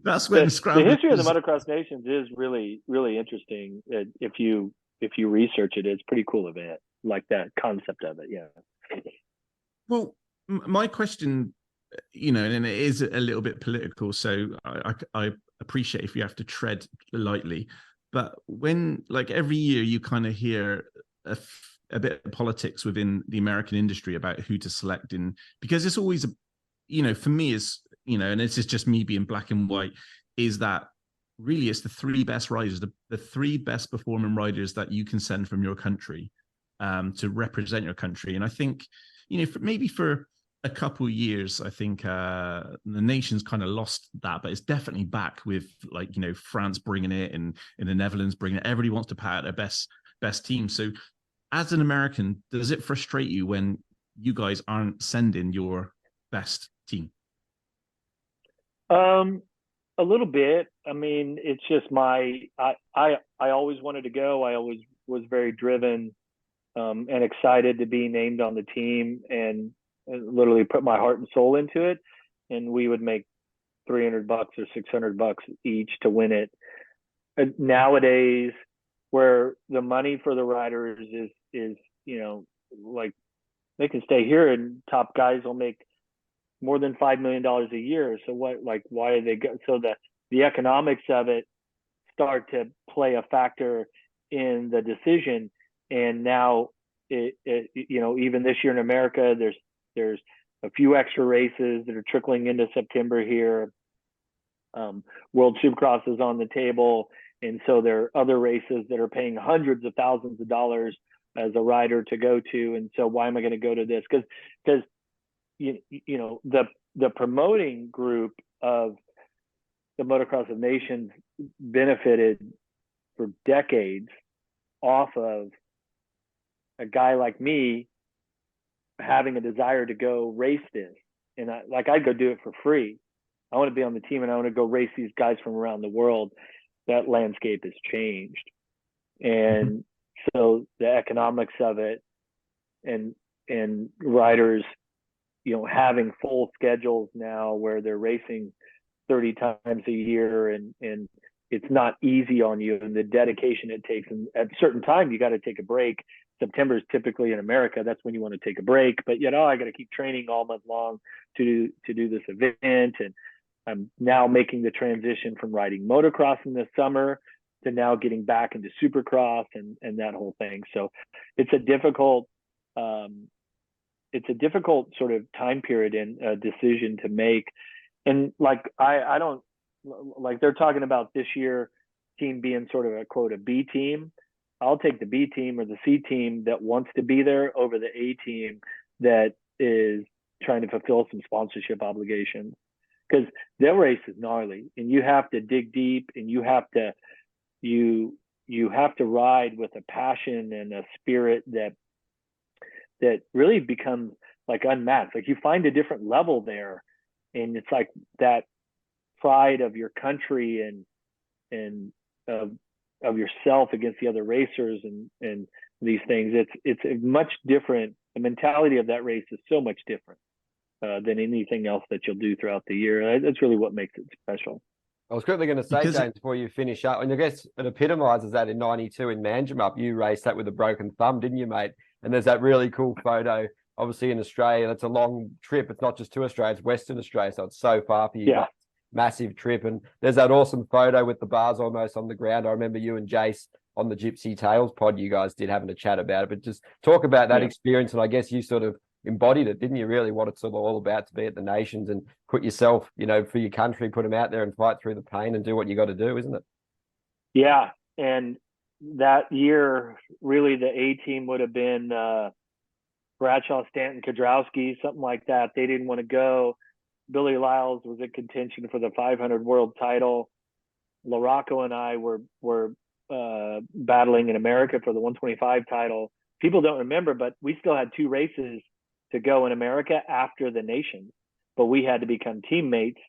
That's when the history of the motocross nations is really, really interesting. If you research it, it's a pretty cool event, like that concept of it. Yeah. Well, my question, you know, and it is a little bit political, so I appreciate if you have to tread lightly, but when, like, every year you kind of hear a bit of politics within the American industry about who to select in, because it's always, you know, for me, is, you know, and this is just me being black and white, is that really it's the three best riders, the three best performing riders that you can send from your country to represent your country. And I think, you know, maybe for a couple of years, I think the nation's kind of lost that, but it's definitely back with, like, you know, France bringing it, and in the Netherlands bringing it. Everybody wants to put out their best team. So as an American, does it frustrate you when you guys aren't sending your best team? A little bit. I mean, it's just I always wanted to go. I always was very driven and excited to be named on the team, and literally put my heart and soul into it. And we would make $300 or $600 each to win it. And nowadays, where the money for the riders is, you know, like, they can stay here and top guys will make more than $5 million a year. So why are they go? So the economics of it start to play a factor in the decision. And now you know, even this year in America, there's a few extra races that are trickling into September here. World Supercross is on the table. And so there are other races that are paying hundreds of thousands of dollars as a rider to go to. And so why am I going to go to this? Because you know, the promoting group of the Motocross of Nations benefited for decades off of a guy like me having a desire to go race this. And I'd go do it for free. I want to be on the team and I want to go race these guys from around the world. That landscape has changed. And so the economics of it, and riders, you know, having full schedules now where they're racing 30 times a year, and it's not easy on you, and the dedication it takes. And at a certain time, you got to take a break. September is typically in America. That's when you want to take a break. But, you know, I got to keep training all month long to do this event. And I'm now making the transition from riding motocross in the summer to now getting back into supercross and that whole thing. So it's a difficult sort of time period and decision to make. And like, I don't, like, they're talking about this year team being sort of a quote, a B team. I'll take the B team or the C team that wants to be there over the A team that is trying to fulfill some sponsorship obligations, because their race is gnarly and you have to dig deep, and you have to ride with a passion and a spirit that really becomes like unmatched. Like you find a different level there, and it's like that pride of your country and of yourself against the other racers and these things. It's a much different. The mentality of that race is so much different than anything else that you'll do throughout the year. That's really what makes it special. I was quickly going to say, James, before you finish up, and I guess it epitomizes that in '92 in Manjimup. You raced that with a broken thumb, didn't you, mate? And there's that really cool photo, obviously in Australia. That's a long trip. It's not just to Australia, it's Western Australia, so it's so far for you. Yeah. Massive trip. And there's that awesome photo with the bars almost on the ground. I remember you and Jace on the Gypsy Tales pod, you guys did having a chat about it. But just talk about that experience. And I guess you sort of embodied it, didn't you? Really, what it's sort of all about to be at the Nations and put yourself, for your country, put them out there and fight through the pain and do what you got to do, isn't it? Yeah, and that year, really, the A team would have been Bradshaw, Stanton, Kodrowski, something like that. They didn't want to go. Billy Lyles was in contention for the 500 world title. LaRocco and I were battling in America for the 125 title. People don't remember, but we still had 2 races to go in America after the Nations, but we had to become teammates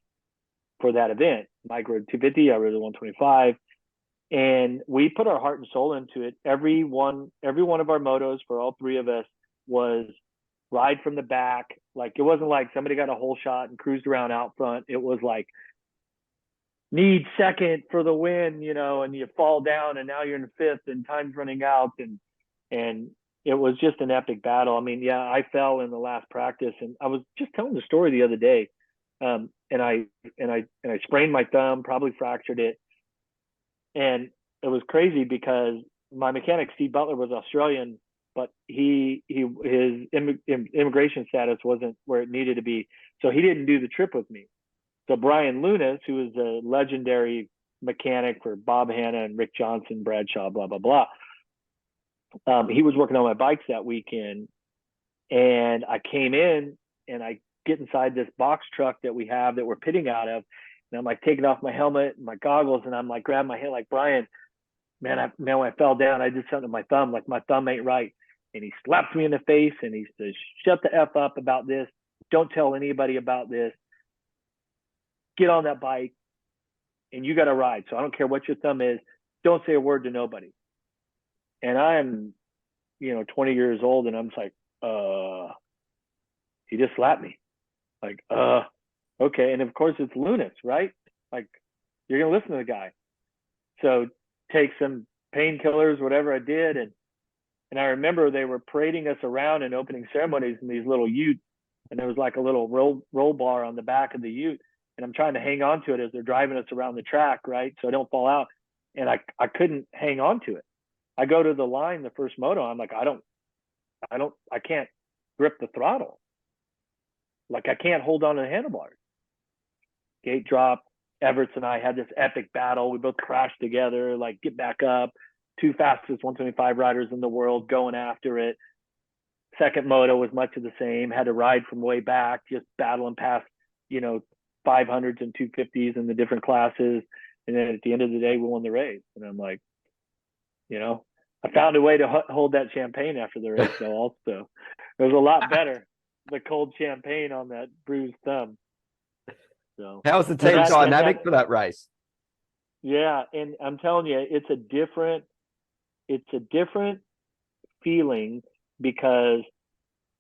for that event. Mike rode 250, I rode the 125, and we put our heart and soul into it. Every one of our motos for all 3 of us was ride from the back. Like, it wasn't like somebody got a hole shot and cruised around out front. It was like, need second for the win, and you fall down and now you're in 5th and time's running out. And it was just an epic battle. I mean, yeah, I fell in the last practice, and I was just telling the story the other day. And I sprained my thumb, probably fractured it. And it was crazy because my mechanic, Steve Butler, was Australian, but his immigration status wasn't where it needed to be. So he didn't do the trip with me. So Brian Lunas, who is a legendary mechanic for Bob Hanna and Rick Johnson, Bradshaw, blah, blah, blah. He was working on my bikes that weekend, and I came in and I get inside this box truck that we have that we're pitting out of. And I'm like taking off my helmet and my goggles, and I'm like grabbing my hand like, Brian, man, when I fell down, I did something to my thumb. Like, my thumb ain't right. And he slaps me in the face and he says, shut the F up about this. Don't tell anybody about this. Get on that bike and you got to ride. So I don't care what your thumb is. Don't say a word to nobody. And I'm, 20 years old, and I'm just like, he just slapped me. Like, okay. And of course it's Lunas, right? Like, you're going to listen to the guy. So take some painkillers, whatever I did. And I remember they were parading us around in opening ceremonies in these little utes. And there was like a little roll bar on the back of the ute. And I'm trying to hang on to it as they're driving us around the track, right? So I don't fall out. And I couldn't hang on to it. I go to the line, the first moto, I'm like, I can't grip the throttle. Like, I can't hold on to the handlebars. Gate drop. Everts and I had this epic battle. We both crashed together, like, get back up. 2 fastest 125 riders in the world going after it. Second moto was much of the same. Had to ride from way back, just battling past, 500s and 250s in the different classes. And then at the end of the day, we won the race. And I'm like, I found a way to hold that champagne after the race, though, also. It was a lot better, the cold champagne on that bruised thumb. So, how was the team dynamic for that race? Yeah, and I'm telling you, it's a different feeling because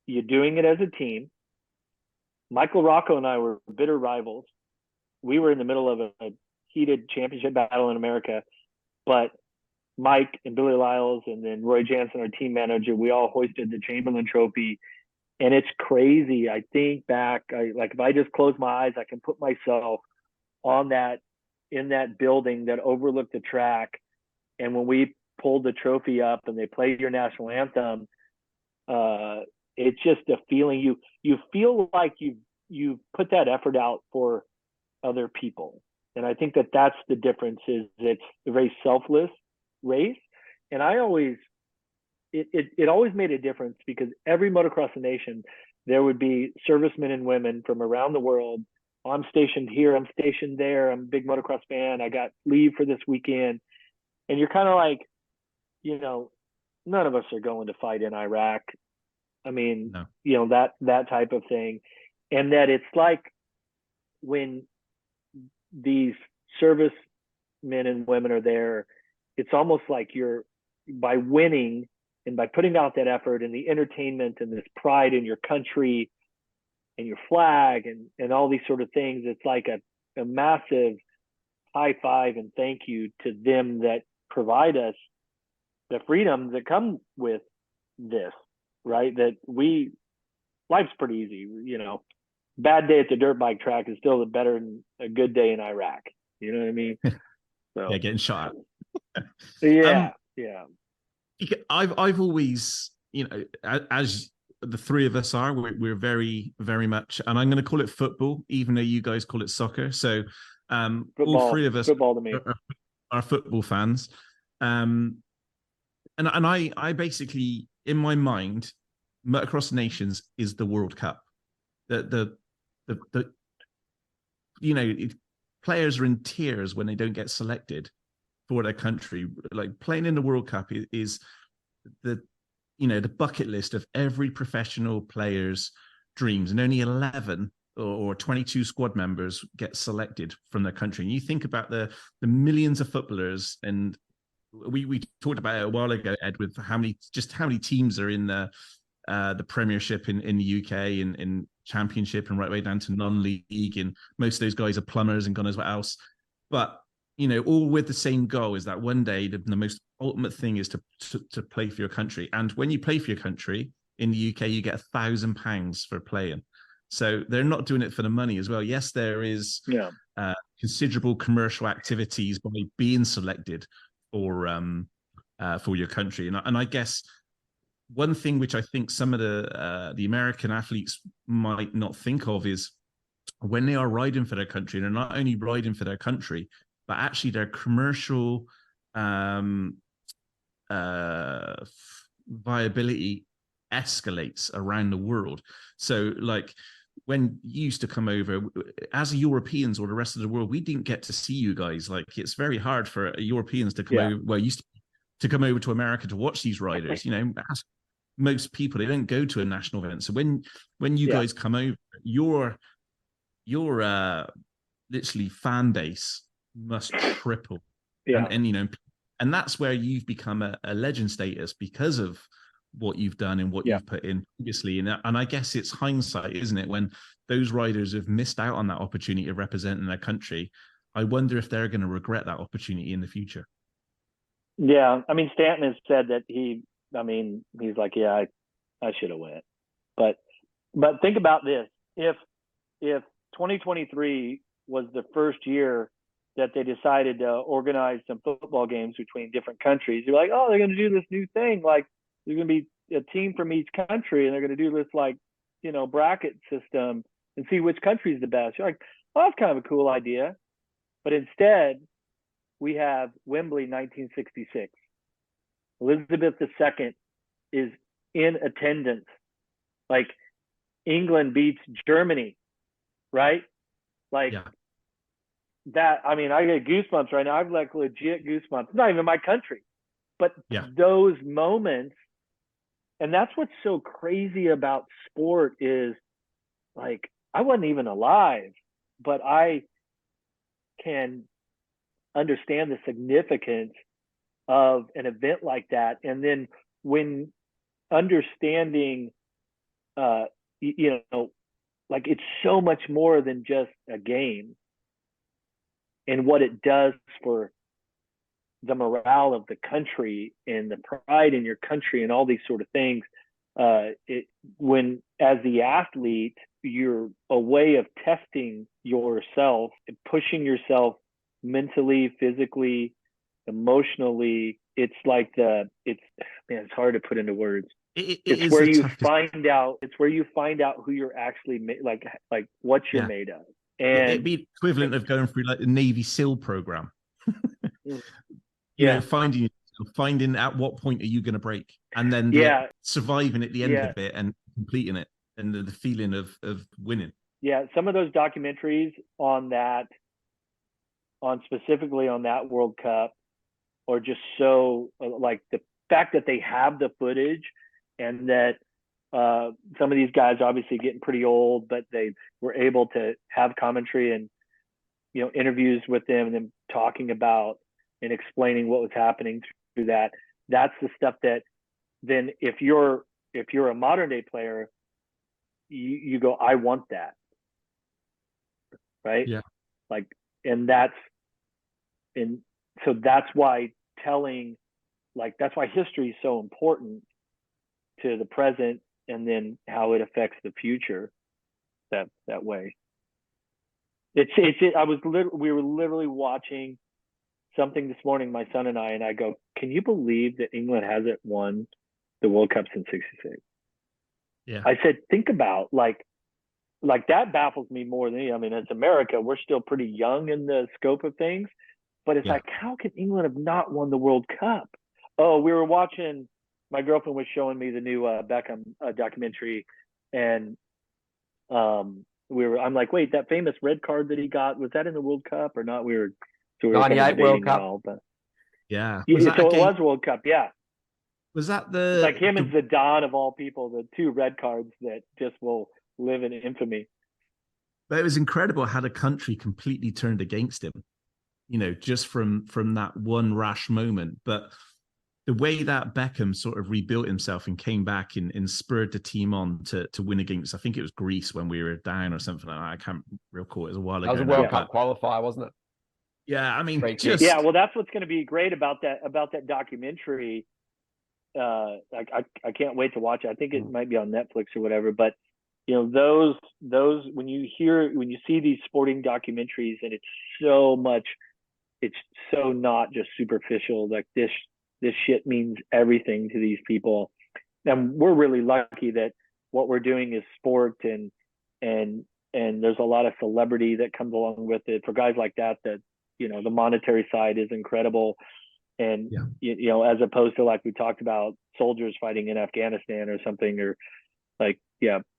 you're doing it as a team. Michael Rocco and I were bitter rivals. We were in the middle of a heated championship battle in America, but Mike and Billy Lyles and then Roy Jansen, our team manager, we all hoisted the Chamberlain Trophy. And it's crazy. I think back, if I just close my eyes, I can put myself in that building that overlooked the track. And when we pulled the trophy up and they played your national anthem, it's just a feeling. You feel like you put that effort out for other people. And I think that's the difference, is it's a very selfless race. And it always made a difference because every motocross nation, there would be servicemen and women from around the world. I'm stationed here, I'm stationed there, I'm a big motocross fan, I got leave for this weekend. And you're kind of like, none of us are going to fight in Iraq. I mean, No. that type of thing. And that it's like when these service men and women are there, it's almost like you're, by winning and by putting out that effort and the entertainment and this pride in your country and your flag and all these sort of things, it's like a massive high five and thank you to them that provide us the freedoms that come with this, right? That life's pretty easy, bad day at the dirt bike track is still better than a good day in Iraq. You know what I mean? So Yeah, getting shot at. yeah. I've always, as the three of us are, we're very, very much, and I'm going to call it football, even though you guys call it soccer. So football, all three of us football to me. are football fans. And I basically, in my mind, Motocross Nations is the World Cup. The players are in tears when they don't get selected for their country. Like, playing in the World Cup is the bucket list of every professional player's dreams, and only 11 or 22 squad members get selected from their country. And you think about the millions of footballers, and we talked about it a while ago, Ed, with how many teams are in the Premiership in the UK and in Championship and right way down to non-league, and most of those guys are plumbers and God knows what else. But all with the same goal, is that one day the most ultimate thing is to play for your country. And when you play for your country in the UK, you get £1,000 for playing. So they're not doing it for the money as well. Yes, there is considerable commercial activities by being selected for your country. And I guess one thing which I think some of the American athletes might not think of is when they are riding for their country, they're not only riding for their country, but actually their commercial viability escalates around the world. So, like, when you used to come over as Europeans or the rest of the world, we didn't get to see you guys. Like, it's very hard for Europeans to come over. Well, used to come over to America to watch these riders. As most people, they don't go to a national event. So when you guys come over, your literally fan base must triple. And that's where you've become a legend status because of what you've done and what you've put in previously. And I guess it's hindsight, isn't it? When those riders have missed out on that opportunity of representing their country, I wonder if they're going to regret that opportunity in the future. Yeah. I mean, Stanton has said that he's like, I should have went. But think about this. If 2023 was the first year that they decided to organize some football games between different countries, you're like, oh, they're going to do this new thing. Like, there's going to be a team from each country, and they're going to do this, like, bracket system and see which country is the best. You're like, well, that's kind of a cool idea. But instead, we have Wembley 1966. Elizabeth II is in attendance. Like, England beats Germany, right? Like, that, I mean, I get goosebumps right now. I've like legit goosebumps. It's not even my country, but those moments, and that's what's so crazy about sport is, like, I wasn't even alive, but I can understand the significance of an event like that. And then when understanding, like, it's so much more than just a game, and what it does for the morale of the country and the pride in your country and all these sort of things. When, as the athlete, you're a way of testing yourself, pushing yourself mentally, physically, emotionally. It's like it's hard to put into words. It's where you find out. It's where you find out who you're actually like what you're made of. And it'd be equivalent of going through like the Navy SEAL program. Finding at what point are you going to break, and then surviving at the end of it and completing it, and the feeling of winning. Yeah, some of those documentaries specifically on that World Cup, are just so, like, the fact that they have the footage and that Some of these guys are obviously getting pretty old, but they were able to have commentary and, you know, interviews with them and them talking about and explaining what was happening through that. That's the stuff that then if you're a modern day player, you go, I want that. Right. Yeah. Like, and so that's why that's why history is so important to the present, and then how it affects the future that way. We were literally watching something this morning, my son and I go, can you believe that England hasn't won the World Cup since '66? Yeah. I said, think about like that baffles me more than, I mean, it's America. We're still pretty young in the scope of things, but it's like, how can England have not won the World Cup? Oh, we were watching, my girlfriend was showing me the new Beckham documentary, and I'm like, wait, that famous red card that he got, was that in the World Cup or not? So we were 98 World Cup. all, but yeah. so it was World Cup. Yeah. Was that It's like him and Zidane of all people, the two red cards that just will live in infamy. But it was incredible how the country completely turned against him, you know, just from that one rash moment. But the way that Beckham sort of rebuilt himself and came back and spurred the team on to win against, I think it was Greece when we were down or something like that. I can't recall. It was a while ago. That was a World Cup qualifier, wasn't it? Yeah, I mean, yeah. Well, that's what's going to be great about that documentary. I can't wait to watch it. I think it might be on Netflix or whatever. But you know, those when you see these sporting documentaries, and it's so not just superficial. Like this shit means everything to these people, and we're really lucky that what we're doing is sport, and there's a lot of celebrity that comes along with it for guys like that. That, you know, the monetary side is incredible, and you know, as opposed to, like we talked about, soldiers fighting in Afghanistan or something, or like,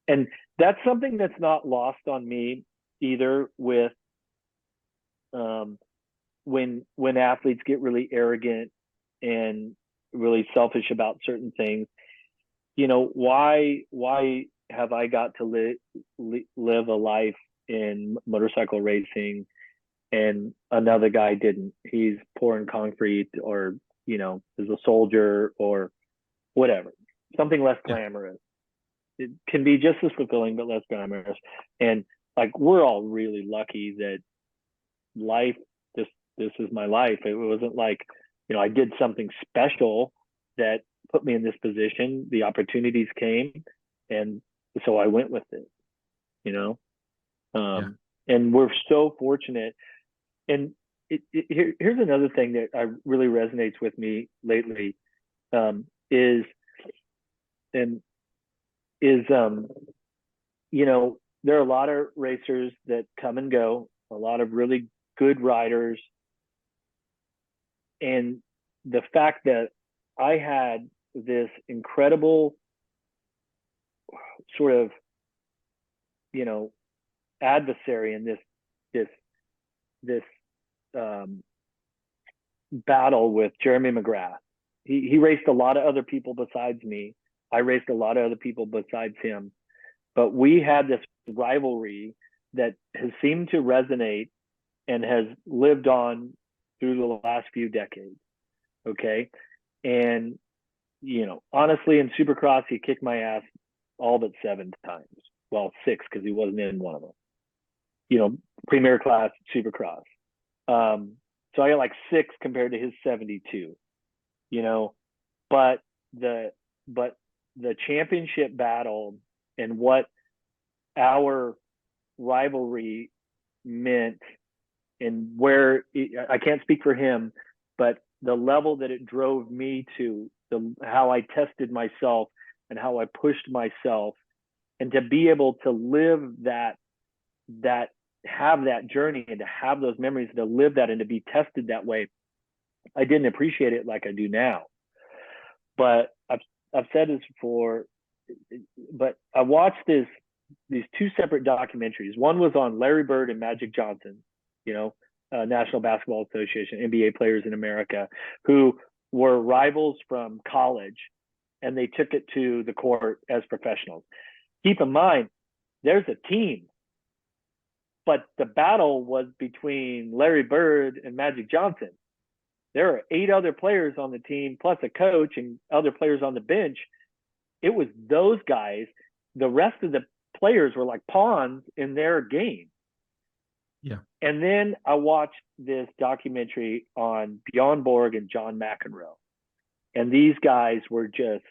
and that's something that's not lost on me either. With when athletes get really arrogant and really selfish about certain things, you know, why have I got to live a life in motorcycle racing and another guy didn't? He's pouring concrete, or, you know, is a soldier or whatever, something less glamorous. It can be just as fulfilling, but less glamorous. And like, we're all really lucky that life, this is my life. It wasn't like, you know, I did something special that put me in this position. The opportunities came, and so I went with it, you know. And we're so fortunate. And here's another thing that really resonates with me lately, is you know, there are a lot of racers that come and go, a lot of really good riders. And the fact that I had this incredible sort of, you know, adversary in this battle with Jeremy McGrath. He raced a lot of other people besides me. I raced a lot of other people besides him. But we had this rivalry that has seemed to resonate and has lived on through the last few decades. Okay. And, you know, honestly, in supercross, he kicked my ass all but 7 times. Well, 6, because he wasn't in one of them. You know, premier class supercross. So I got like 6 compared to his 72. You know, but the championship battle and what our rivalry meant, and where I can't speak for him, but the level that it drove me to, how I tested myself and how I pushed myself, and to be able to live that have that journey and to have those memories, to live that and to be tested that way. I didn't appreciate it like I do now. But I've said this before, but I watched these 2 separate documentaries. One was on Larry Bird and Magic Johnson, you know, National Basketball Association, NBA players in America, who were rivals from college. and they took it to the court as professionals. Keep in mind, there's a team, but the battle was between Larry Bird and Magic Johnson. There are 8 other players on the team, plus a coach and other players on the bench. It was those guys. The rest of the players were like pawns in their game. Yeah. And then I watched this documentary on Bjorn Borg and John McEnroe. And these guys were just,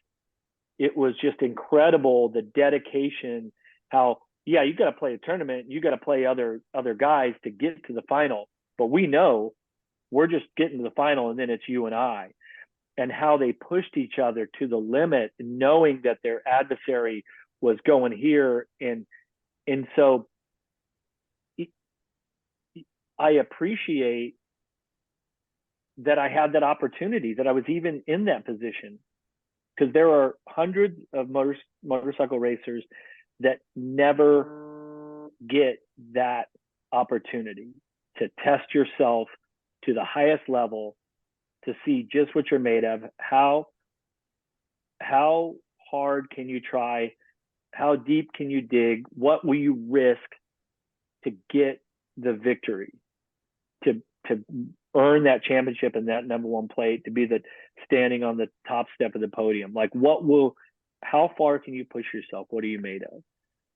it was just incredible, the dedication, how, yeah, you got to play a tournament, you got to play other guys to get to the final. But we know we're just getting to the final, and then it's you and I. And how they pushed each other to the limit, knowing that their adversary was going here. And so I appreciate that I had that opportunity, that I was even in that position, because there are hundreds of motorcycle racers that never get that opportunity to test yourself to the highest level, to see just what you're made of. How hard can you try? How deep can you dig? What will you risk to get the victory, to earn that championship and that number 1 plate, to be the standing on the top step of the podium? Like, how far can you push yourself? What are you made of?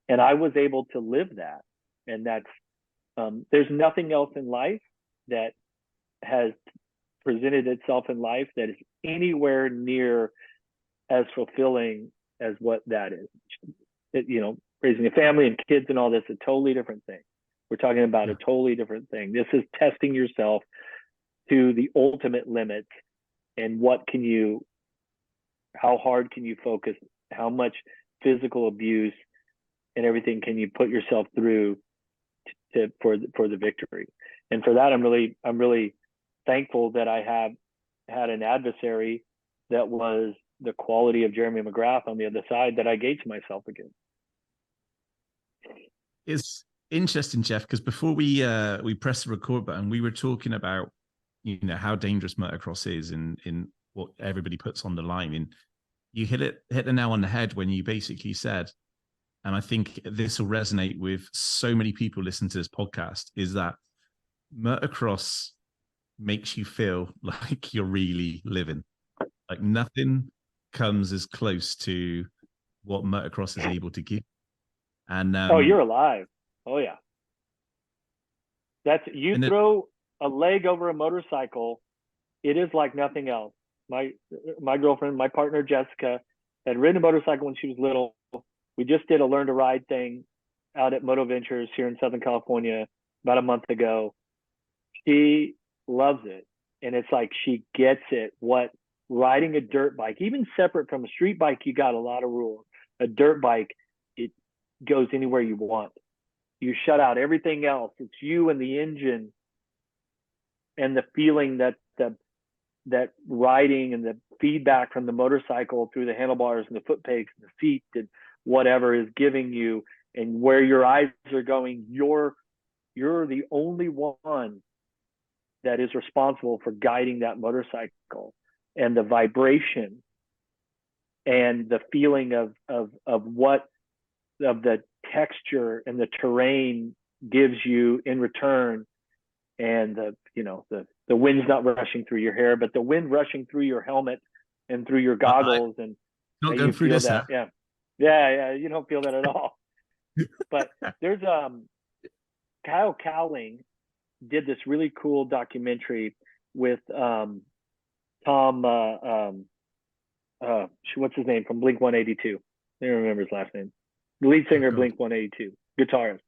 And I was able to live that. And that's, there's nothing else in life that has presented itself in life that is anywhere near as fulfilling as what that is. Raising a family and kids and all this, a totally different thing. We're talking about a totally different thing. This is testing yourself to the ultimate limit. And how hard can you focus? How much physical abuse and everything can you put yourself through for the victory? And for that, I'm really thankful that I have had an adversary that was the quality of Jeremy McGrath on the other side, that I gauge myself against. It's interesting, Jeff, because before we pressed the record button, we were talking about, how dangerous motocross is in what everybody puts on the line. And you hit the nail on the head when you basically said, and I think this will resonate with so many people listening to this podcast, is that motocross makes you feel like you're really living. Like nothing comes as close to what motocross is able to give. And you're alive. Oh yeah. Throw a leg over a motorcycle, it is like nothing else. My girlfriend, my partner Jessica, had ridden a motorcycle when she was little. We just did a learn to ride thing out at Moto Ventures here in Southern California about a month ago. She loves it. And it's like she gets it. What riding a dirt bike, even separate from a street bike, you got a lot of rules. A dirt bike, it goes anywhere you want. You shut out everything else. It's you and the engine and the feeling that that riding and the feedback from the motorcycle through the handlebars and the foot pegs and the seat and whatever is giving you, and where your eyes are going. You're the only one that is responsible for guiding that motorcycle, and the vibration and the feeling of the texture and the terrain gives you in return. And the wind's not rushing through your hair, but the wind rushing through your helmet and through your goggles, and not going through this. That. Yeah. You don't feel that at all. But there's Kyle Cowling did this really cool documentary with Tom. What's his name from Blink 182? I don't remember his last name. The lead singer of Blink 182, guitarist.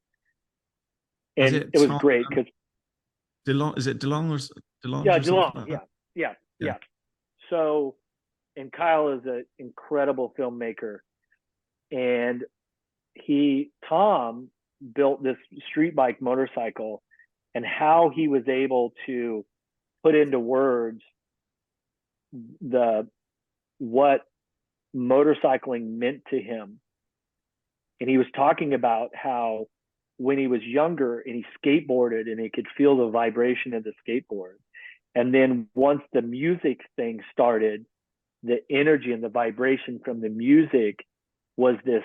And it was great because Is it DeLong or DeLong? Yeah, DeLong. Yeah. So, and Kyle is an incredible filmmaker, and Tom built this street bike motorcycle, and how he was able to put into words what motorcycling meant to him. And he was talking about how when he was younger and he skateboarded and he could feel the vibration of the skateboard. And then once the music thing started, the energy and the vibration from the music was this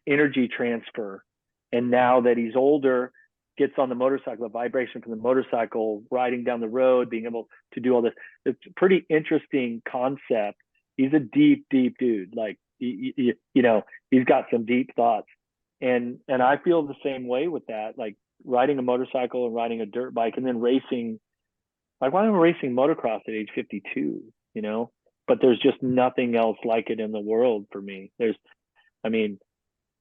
energy transfer. And now that he's older, gets on the motorcycle, the vibration from the motorcycle, riding down the road, being able to do all this. It's a pretty interesting concept. He's a deep dude. Like, you know, he's got some deep thoughts. And I feel the same way with that, like riding a motorcycle and riding a dirt bike and then racing. Like, why am I racing motocross at age 52, you know? But there's just nothing else like it in the world for me. I mean,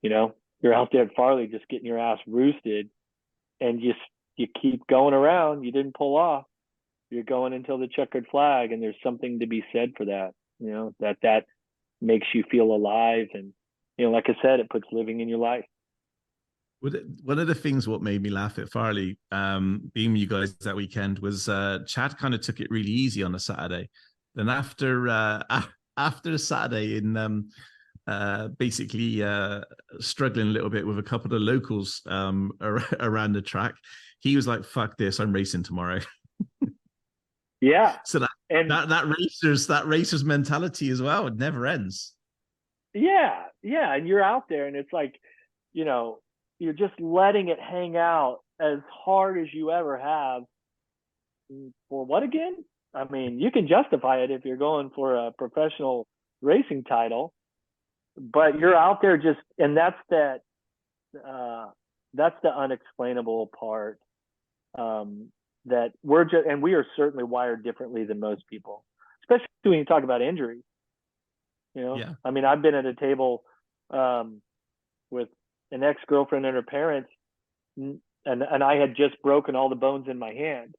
you know, you're out there at Farley just getting your ass roosted, and you keep going around. You didn't pull off. You're going until the checkered flag, and there's something to be said for that. You know, that makes you feel alive, and, you know, like I said, it puts living in your life. One of the things what made me laugh at Farley, being with you guys that weekend, was Chad kind of took it really easy on a Saturday. Then after the Saturday in basically struggling a little bit with a couple of locals around the track, he was like, "Fuck this, I'm racing tomorrow." Yeah. So that racer's mentality as well, it never ends. Yeah, and you're out there, and it's like, you know, you're just letting it hang out as hard as you ever have. For what again? I mean, you can justify it if you're going for a professional racing title, but you're out there just, and that's the unexplainable part. That we're just, and we are certainly wired differently than most people, especially when you talk about injuries. You know, yeah. I mean, I've been at a table with an ex-girlfriend and her parents, and I had just broken all the bones in my hand,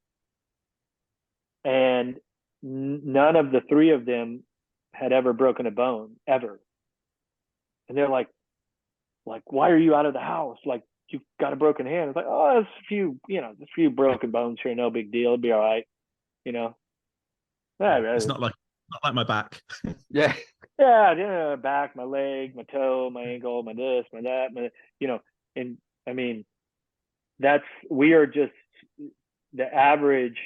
and none of the three of them had ever broken a bone ever. And they're like, why are you out of the house? Like, you've got a broken hand. It's like, oh, it's a few broken bones here, no big deal. It'll be all right, you know. It's not like my back. Yeah. Yeah, back, my leg, my toe, my ankle, my this, my that, you know. And I mean, we are just, the average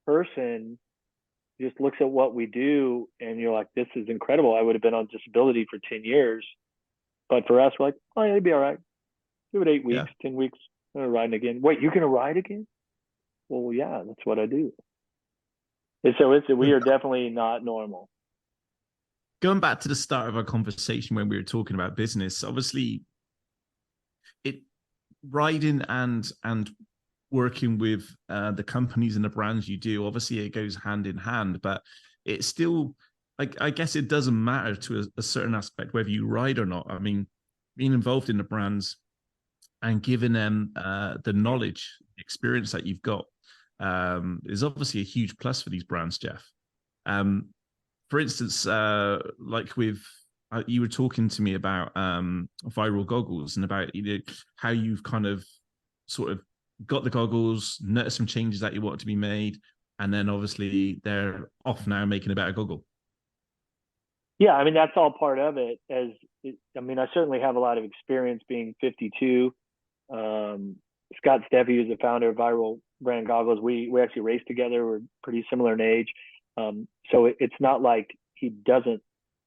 person just looks at what we do, and you're like, this is incredible. I would have been on disability for 10 years. But for us, we're like, oh, yeah, it'd be all right. Give it 8 weeks, 10 weeks, I'm riding again. Wait, you're going to ride again? Well, yeah, that's what I do. And so we are definitely not normal. Going back to the start of our conversation when we were talking about business, obviously, riding and working with the companies and the brands you do, obviously it goes hand in hand, but it's still, I guess it doesn't matter to a certain aspect whether you ride or not. I mean, being involved in the brands and giving them the knowledge, experience that you've got is obviously a huge plus for these brands, Jeff. For instance, like with you were talking to me about viral goggles and about how you've kind of sort of got the goggles, noticed some changes that you want to be made, and then obviously they're off now making a better goggle. Yeah, I mean, that's all part of it. I certainly have a lot of experience being 52. Scott Steffi, who's the founder of Viral Brand Goggles, we actually raced together. We're pretty similar in age. So it's not like he doesn't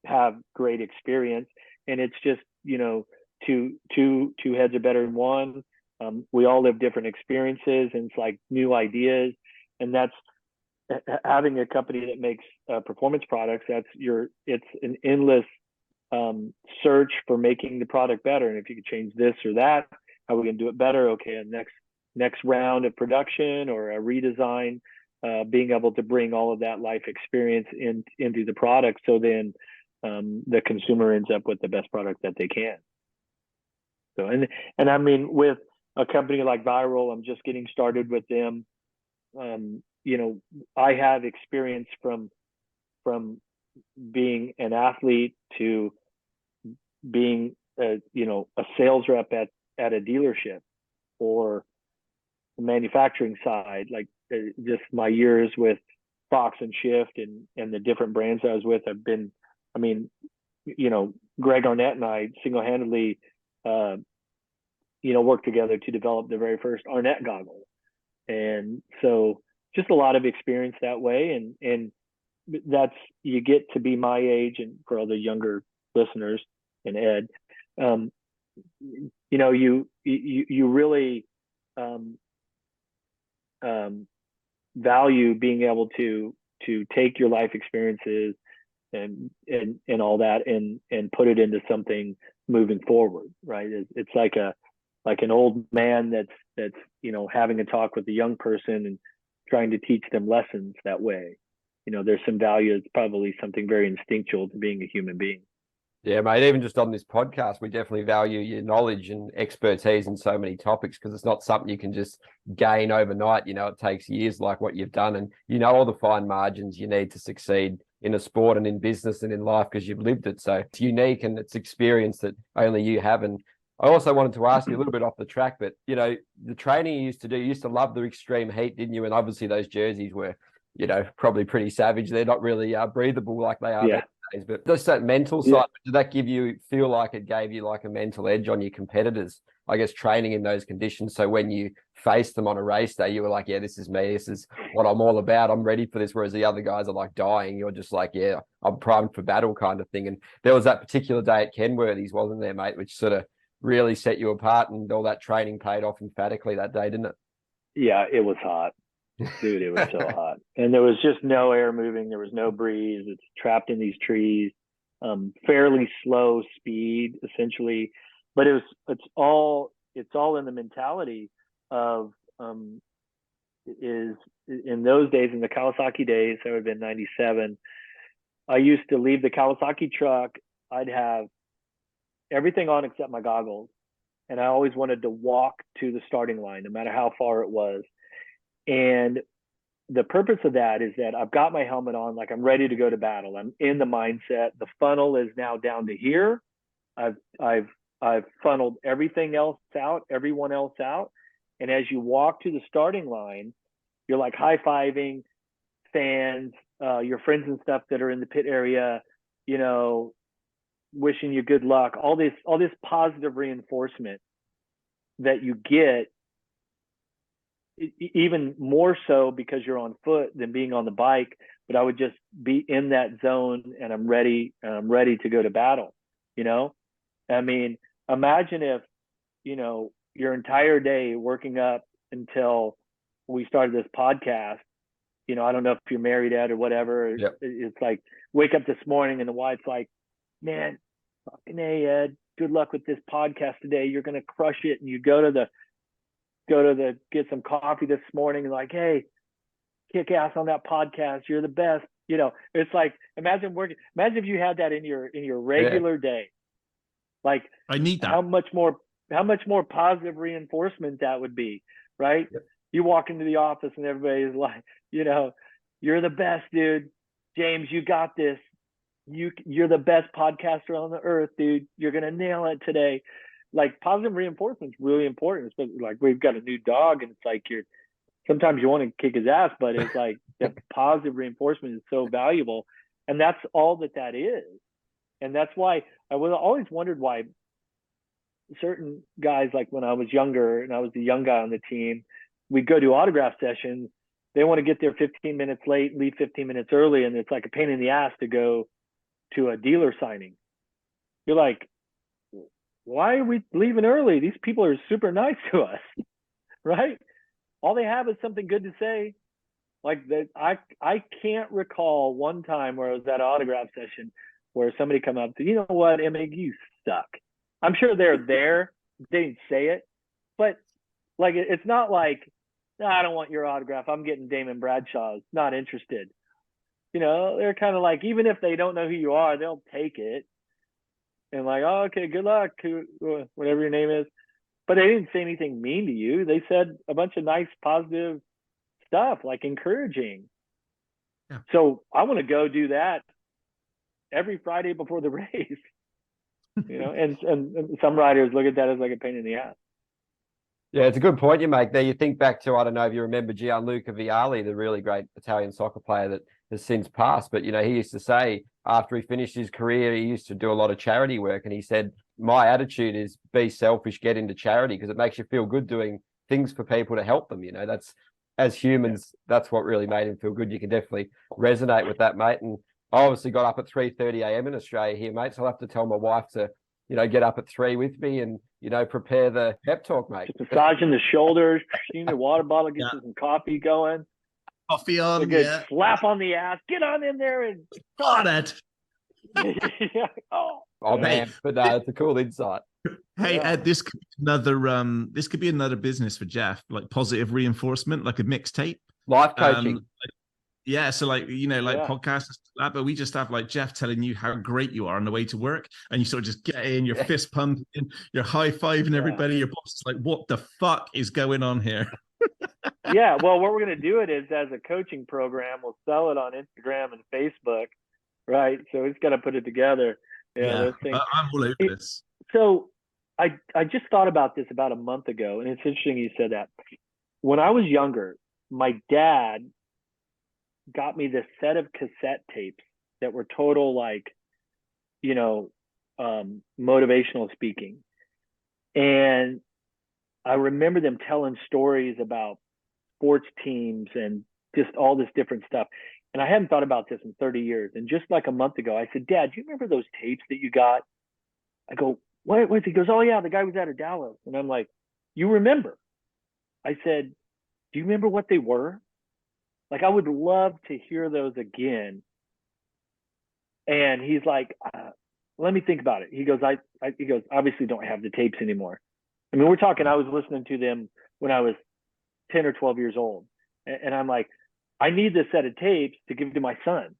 have great experience, and it's just, you know, two heads are better than one. We all live different experiences, and it's like new ideas, and that's having a company that makes performance products. It's an endless search for making the product better, and if you could change this or that, how are we going to do it better? Okay, next round of production or a redesign. Being able to bring all of that life experience into the product, so then the consumer ends up with the best product that they can. So, and I mean, with a company like Viral, I'm just getting started with them. You know, I have experience from being an athlete to being a sales rep at a dealership or the manufacturing side, like just my years with Fox and Shift and the different brands I was with. Greg Arnett and I single-handedly, worked together to develop the very first Arnett goggle. And so just a lot of experience that way. And you get to be my age, and for all the younger listeners and Ed, you know, you really value being able to take your life experiences and all that and put it into something moving forward, right? It's like an old man that's you know, having a talk with a young person and trying to teach them lessons that way. You know, there's some value. It's probably something very instinctual to being a human being. Yeah, mate, even just on this podcast, we definitely value your knowledge and expertise in so many topics, because it's not something you can just gain overnight. You know, it takes years, like what you've done, and you know all the fine margins you need to succeed in a sport and in business and in life, because you've lived it. So it's unique and it's experience that only you have. And I also wanted to ask you a little bit off the track, but you know, the training you used to do, you used to love the extreme heat, didn't you? And obviously those jerseys were, you know, probably pretty savage. They're not really breathable like they are. Yeah. But just that mental side, did that feel like it gave you like a mental edge on your competitors, I guess, training in those conditions? So when you faced them on a race day, you were like, yeah, this is me. This is what I'm all about. I'm ready for this. Whereas the other guys are like dying. You're just like, yeah, I'm primed for battle kind of thing. And there was that particular day at Kenworthy's, wasn't there, mate, which sort of really set you apart, and all that training paid off emphatically that day, didn't it? Yeah, it was hot. Dude, it was so hot, and there was just no air moving. There was no breeze. It's trapped in these trees, fairly slow speed essentially, but it's all in the mentality of is in those days, in the Kawasaki days. That would have been 97. I used to leave the Kawasaki truck. I'd have everything on except my goggles, and I always wanted to walk to the starting line, no matter how far it was. And the purpose of that is that I've got my helmet on, like I'm ready to go to battle. I'm in the mindset. The funnel is now down to here. I've funneled everything else out, everyone else out. And as you walk to the starting line, you're like high-fiving fans, your friends and stuff that are in the pit area, you know, wishing you good luck. All this positive reinforcement that you get, even more so because you're on foot than being on the bike. But I would just be in that zone, and I'm ready to go to battle. You know, I mean, imagine if, you know, your entire day working up until we started this podcast. You know, I don't know if you're married, Ed, or whatever. Yep. It's like, wake up this morning and the wife's like, man, fucking hey, Ed, good luck with this podcast today. You're going to crush it. And you go to the get some coffee this morning and like, hey, kick ass on that podcast. You're the best. You know, it's like, imagine if you had that in your regular day. Like, I need that. How much more positive reinforcement that would be, right? Yep. You walk into the office and everybody's like, you know, you're the best, dude. James, you got this. You're the best podcaster on the earth, dude. You're going to nail it today. Like, positive reinforcement is really important. Especially like, we've got a new dog, and it's like, sometimes you want to kick his ass, but it's like that positive reinforcement is so valuable. And that's all that is. And that's why I always wondered why certain guys, like when I was younger and I was the young guy on the team, we'd go to autograph sessions. They want to get there 15 minutes late, leave 15 minutes early. And it's like a pain in the ass to go to a dealer signing. You're like, why are we leaving early? These people are super nice to us, right? All they have is something good to say. Like that, I can't recall one time where I was at an autograph session where somebody come up to, you know what, Emig, you suck. I'm sure they're there. They didn't say it, but like, it's not like, no, I don't want your autograph. I'm getting Damon Bradshaw's. Not interested. You know, they're kind of like, even if they don't know who you are, they'll take it. And like, oh, okay, good luck, whatever your name is. But they didn't say anything mean to you. They said a bunch of nice, positive stuff, like encouraging. Yeah. So I want to go do that every Friday before the race. You know, and some riders look at that as like a pain in the ass. Yeah, it's a good point you make there. You think back to, I don't know if you remember Gianluca Vialli, the really great Italian soccer player that has since passed. But, you know, he used to say after he finished his career, he used to do a lot of charity work. And he said, my attitude is be selfish, get into charity, because it makes you feel good doing things for people to help them. You know, that's as humans, that's what really made him feel good. You can definitely resonate with that, mate. And I obviously got up at 3:30 a.m. in Australia here, mate. So I'll have to tell my wife to, get up at 3 with me and, prepare the pep talk, mate. Just massaging the shoulders, seeing the water bottle, get you some coffee going. Coffee on, a good slap on the ass. Get on in there and got it. Oh man, but no, it's a cool insight. Hey Ed, this could be another business for Jeff, like positive reinforcement, like a mixtape, life coaching. So podcasts, but we just have like Jeff telling you how great you are on the way to work, and you sort of just get in, your fist pumping, you're high-fiving everybody. Your boss is like, "What the fuck is going on here?" Yeah, well, what we're going to do it is as a coaching program. We'll sell it on Instagram and Facebook, right? So he's got to put it together. Those things. I'm all over this. So I just thought about this about a month ago, and it's interesting you said that. When I was younger, my dad got me this set of cassette tapes that were total motivational speaking. And I remember them telling stories about sports teams and just all this different stuff. And I hadn't thought about this in 30 years. And just like a month ago, I said, Dad, do you remember those tapes that you got? I go, what? He goes, oh yeah, the guy was out of Dallas. And I'm like, you remember? I said, do you remember what they were? Like, I would love to hear those again. And he's like, let me think about it. He goes, he goes, obviously don't have the tapes anymore. I mean, we're talking, I was listening to them when I was 10 or 12 years old. And I'm like, I need this set of tapes to give to my son.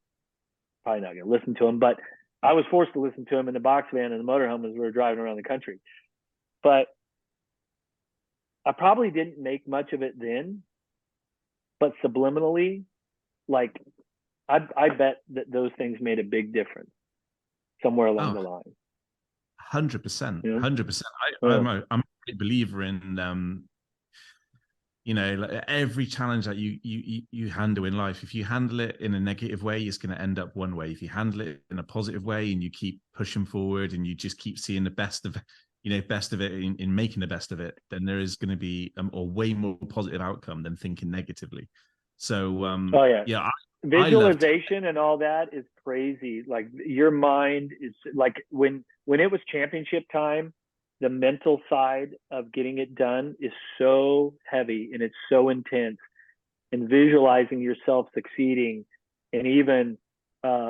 Probably not going to listen to him, but I was forced to listen to him in the box van and the motorhome as we were driving around the country. But I probably didn't make much of it then, but subliminally, like I bet that those things made a big difference somewhere along the line. 100%, 100%. I'm a great believer in, like every challenge that you handle in life, if you handle it in a negative way, it's going to end up one way. If you handle it in a positive way and you keep pushing forward and you just keep seeing the best of it in making the best of it, then there is going to be a way more positive outcome than thinking negatively. So, visualization and all that is crazy. Like your mind is like when it was championship time, the mental side of getting it done is so heavy and it's so intense, and visualizing yourself succeeding and even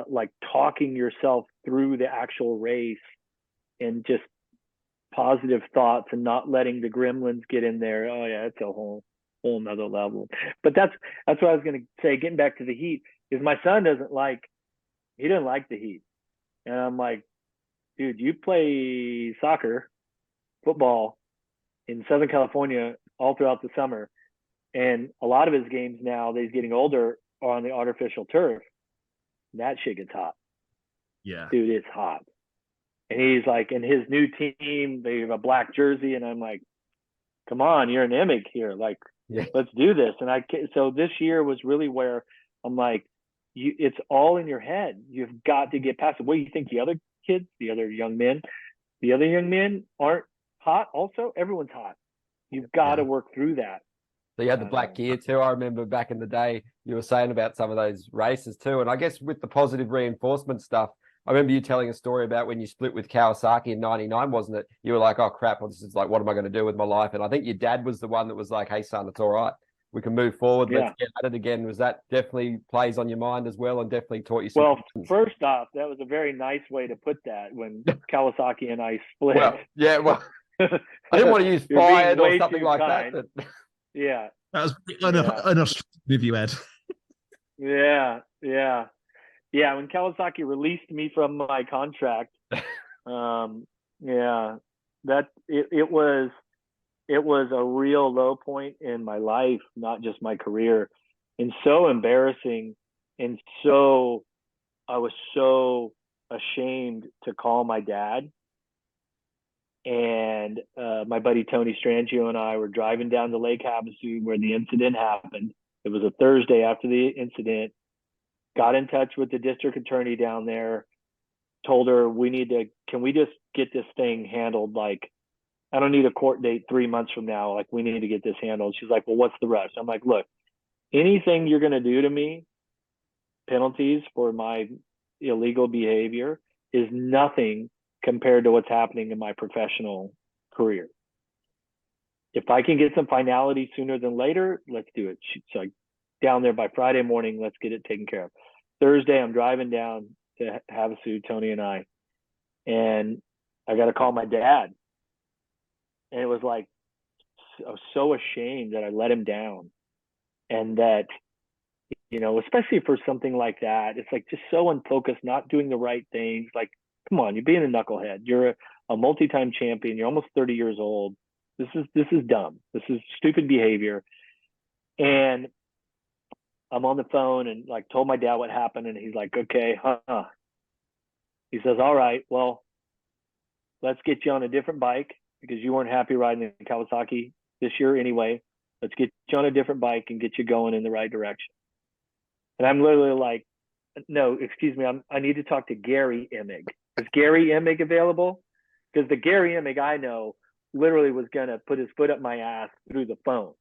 like talking yourself through the actual race and just positive thoughts and not letting the gremlins get in there. Oh yeah, it's a whole nother level. But that's what I was going to say, getting back to the heat, is my son didn't like the heat. And I'm like, dude, you play football in Southern California all throughout the summer. And a lot of his games now that he's getting older are on the artificial turf. That shit gets hot. Yeah. Dude, it's hot. And he's like, and his new team, they have a black jersey. And I'm like, come on, you're an Emig here. Like, let's do this. And so this year was really where I'm like, it's all in your head. You've got to get past it. What do you think the other kids, the other young men aren't hot also? Everyone's hot. You've got to work through that. So you had the black gear too. I remember back in the day, you were saying about some of those races too. And I guess with the positive reinforcement stuff, I remember you telling a story about when you split with Kawasaki in '99, wasn't it? You were like, oh crap, this is like, what am I going to do with my life? And I think your dad was the one that was like, hey son, it's all right. We can move forward. Let's get at it again. Was that definitely plays on your mind as well and definitely taught you some things? First off, that was a very nice way to put that when Kawasaki and I split. I didn't want to use fired or something like that. Yeah. That was enough with you, Ed. Yeah. When Kawasaki released me from my contract, it was a real low point in my life, not just my career, and so embarrassing. And I was so ashamed to call my dad. And my buddy Tony Strangio and I were driving down to Lake Havasu where the incident happened. It was a Thursday after the incident. Got in touch with the district attorney down there, told her can we just get this thing handled? Like, I don't need a court date 3 months from now. Like, we need to get this handled. She's like, well, what's the rush? I'm like, look, anything you're going to do to me, penalties for my illegal behavior, is nothing compared to what's happening in my professional career. If I can get some finality sooner than later, let's do it. So down there by Friday morning, let's get it taken care of. Thursday, I'm driving down to Havasu, Tony and I got to call my dad. And it was like, I was so ashamed that I let him down. And that, you know, especially for something like that, it's like just so unfocused, not doing the right things. Like, come on, you're being a knucklehead. You're a multi-time champion. You're almost 30 years old. This is dumb. This is stupid behavior. And I'm on the phone and like told my dad what happened. And he's like, okay, He says, all right, well, let's get you on a different bike because you weren't happy riding the Kawasaki this year anyway. Let's get you on a different bike and get you going in the right direction. And I'm literally like, no, excuse me, I need to talk to Gary Emig. Is Gary Emig available? Because the Gary Emig I know literally was going to put his foot up my ass through the phone.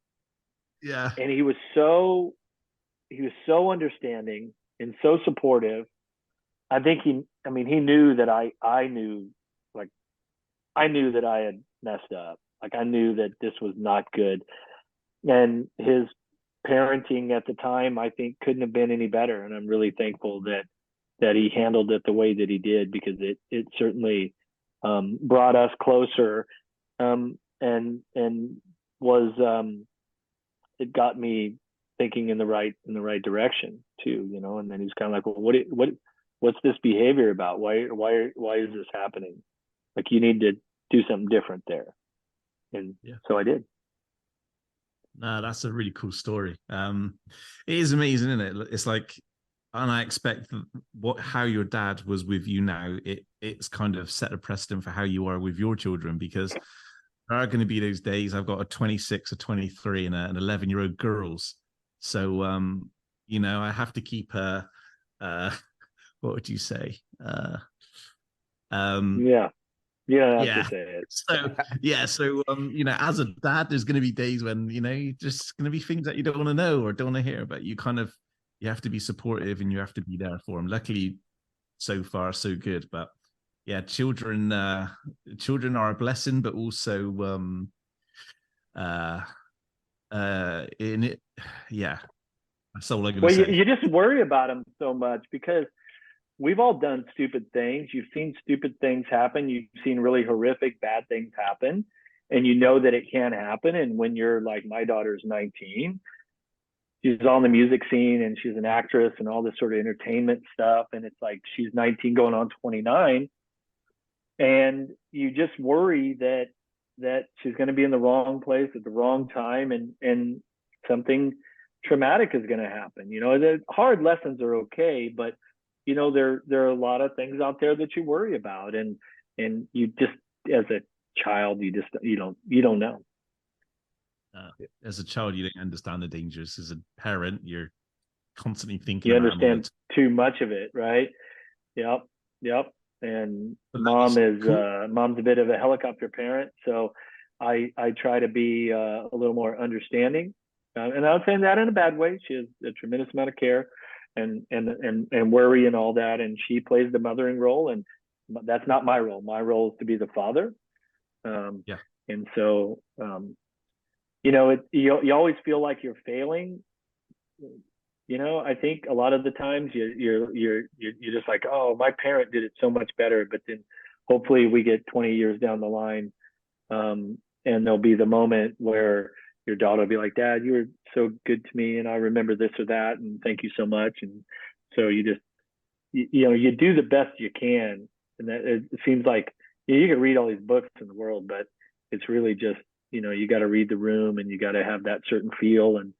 Yeah. And he was so understanding and so supportive. I think he knew that I knew that I had messed up. Like I knew that this was not good. And his parenting at the time, I think, couldn't have been any better. And I'm really thankful that he handled it the way that he did, because it certainly brought us closer, and was it got me thinking in the right direction too, you know. And then he's kind of like, well, what's this behavior about? Why is this happening? Like, you need to do something different there. And so I did. No, that's a really cool story. It is amazing, isn't it? It's like, and I expect how your dad was with you now, it's kind of set a precedent for how you are with your children, because there are going to be those days. I've got a 26, a 23, and an 11-year-old girls. So, you know, I have to keep what would you say? You don't have to say it. So you know, as a dad, there's going to be days when, you know, just going to be things that you don't want to know or don't want to hear, but you have to be supportive and you have to be there for them. Luckily, so far, so good. But yeah, children are a blessing, but also in it, yeah. That's all I'm going to say. You just worry about them so much, because we've all done stupid things. You've seen stupid things happen. You've seen really horrific, bad things happen, and you know that it can happen. And when you're like, my daughter's 19, she's on the music scene and she's an actress and all this sort of entertainment stuff. And it's like, she's 19 going on 29. And you just worry that she's going to be in the wrong place at the wrong time, and something traumatic is going to happen. You know, the hard lessons are okay, but you know, there are a lot of things out there that you worry about, and you just, as a child, you don't know. As a child, you don't understand the dangers. As a parent, you're constantly thinking. You understand too much of it, right? Yep. And mom's a bit of a helicopter parent, so I try to be a little more understanding, and I'm saying that in a bad way. She has a tremendous amount of care and worry and all that, and she plays the mothering role, and that's not my role. My role is to be the father. And so you know, you always feel like you're failing. You know, I think a lot of the times you're just like, oh, my parent did it so much better. But then hopefully we get 20 years down the line, and there'll be the moment where your daughter will be like, Dad, you were so good to me, and I remember this or that, and thank you so much. And so you just, you know, you do the best you can. And that it seems like, you can read all these books in the world, but it's really just, you know, you got to read the room, and you got to have that certain feel, and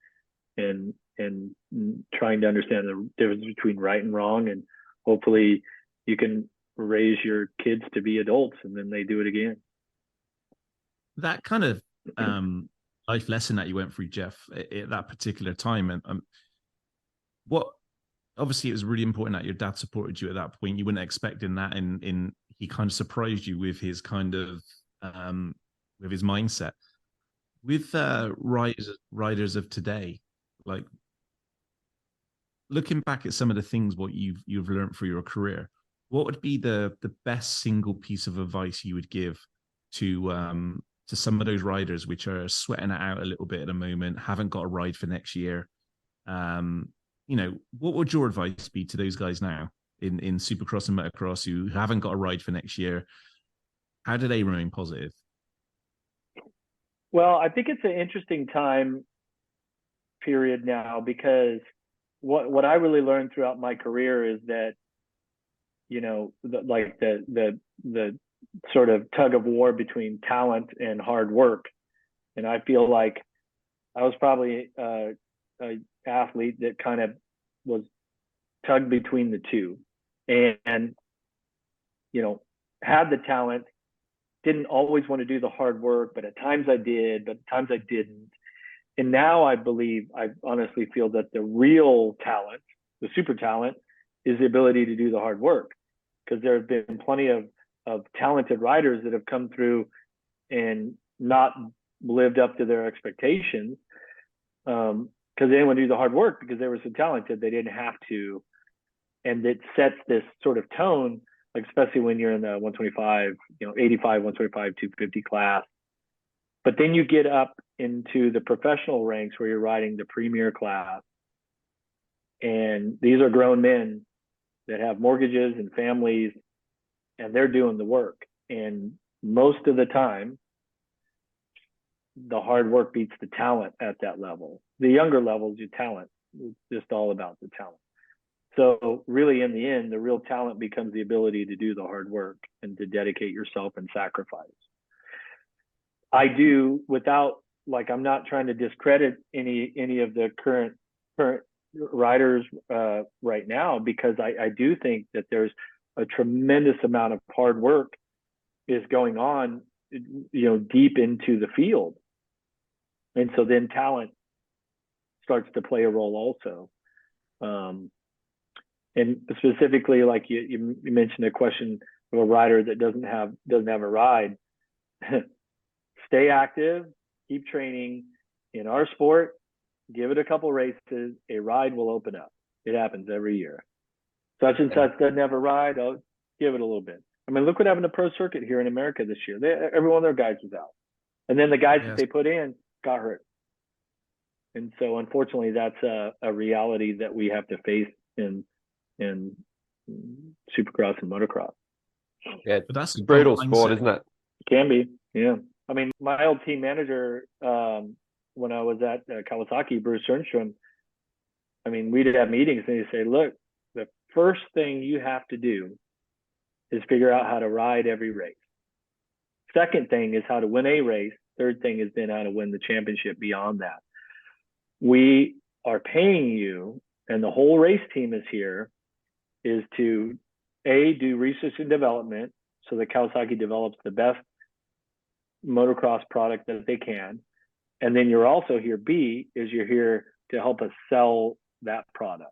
trying to understand the difference between right and wrong. And hopefully you can raise your kids to be adults, and then they do it again. That kind of life lesson that you went through, Jeff, at that particular time, and what, obviously it was really important that your dad supported you at that point. You weren't expecting that, and he kind of surprised you with his kind of with his mindset. With riders of today, like, looking back at some of the things what you've learned through your career, what would be the best single piece of advice you would give to some of those riders which are sweating it out a little bit at the moment, haven't got a ride for next year? What would your advice be to those guys now in supercross and motocross who haven't got a ride for next year? How do they remain positive? Well, I think it's an interesting time period now, because what I really learned throughout my career is that, the sort of tug of war between talent and hard work. And I feel like I was probably a athlete that kind of was tugged between the two, and had the talent, didn't always want to do the hard work, but at times I did, but at times I didn't. And now I honestly feel that the real talent, the super talent, is the ability to do the hard work, because there have been plenty of talented riders that have come through and not lived up to their expectations, because they didn't want to do the hard work because they were so talented they didn't have to. And it sets this sort of tone, like especially when you're in the 125, 85, 125, 250 class. But then you get up into the professional ranks where you're riding the premier class, and these are grown men that have mortgages and families, and they're doing the work. And most of the time, the hard work beats the talent at that level. The younger levels, your talent, it's just all about the talent. So really, in the end, the real talent becomes the ability to do the hard work and to dedicate yourself and sacrifice. I do, I'm not trying to discredit any of the current riders right now, because I do think that there's a tremendous amount of hard work is going on, deep into the field. And so then talent starts to play a role also. And specifically, like you mentioned a question of a rider that doesn't have a ride. Stay active, keep training. In our sport, give it a couple races, a ride will open up. It happens every year. Such and such doesn't have a ride, I'll give it a little bit. I mean, look what happened to Pro Circuit here in America this year. Every one of their guys was out. And then the guys that they put in got hurt. And so unfortunately, that's a reality that we have to face in supercross and motocross. Yeah, but that's a brutal sport, isn't it? It can be, yeah. I mean, my old team manager, when I was at Kawasaki, Bruce Sernstrom, I mean, we'd have meetings and he'd say, look, the first thing you have to do is figure out how to ride every race. Second thing is how to win a race. Third thing is then how to win the championship beyond that. We are paying you, and the whole race team is here, is to do research and development so that Kawasaki develops the best motocross product that they can. And then you're also here, B, is you're here to help us sell that product.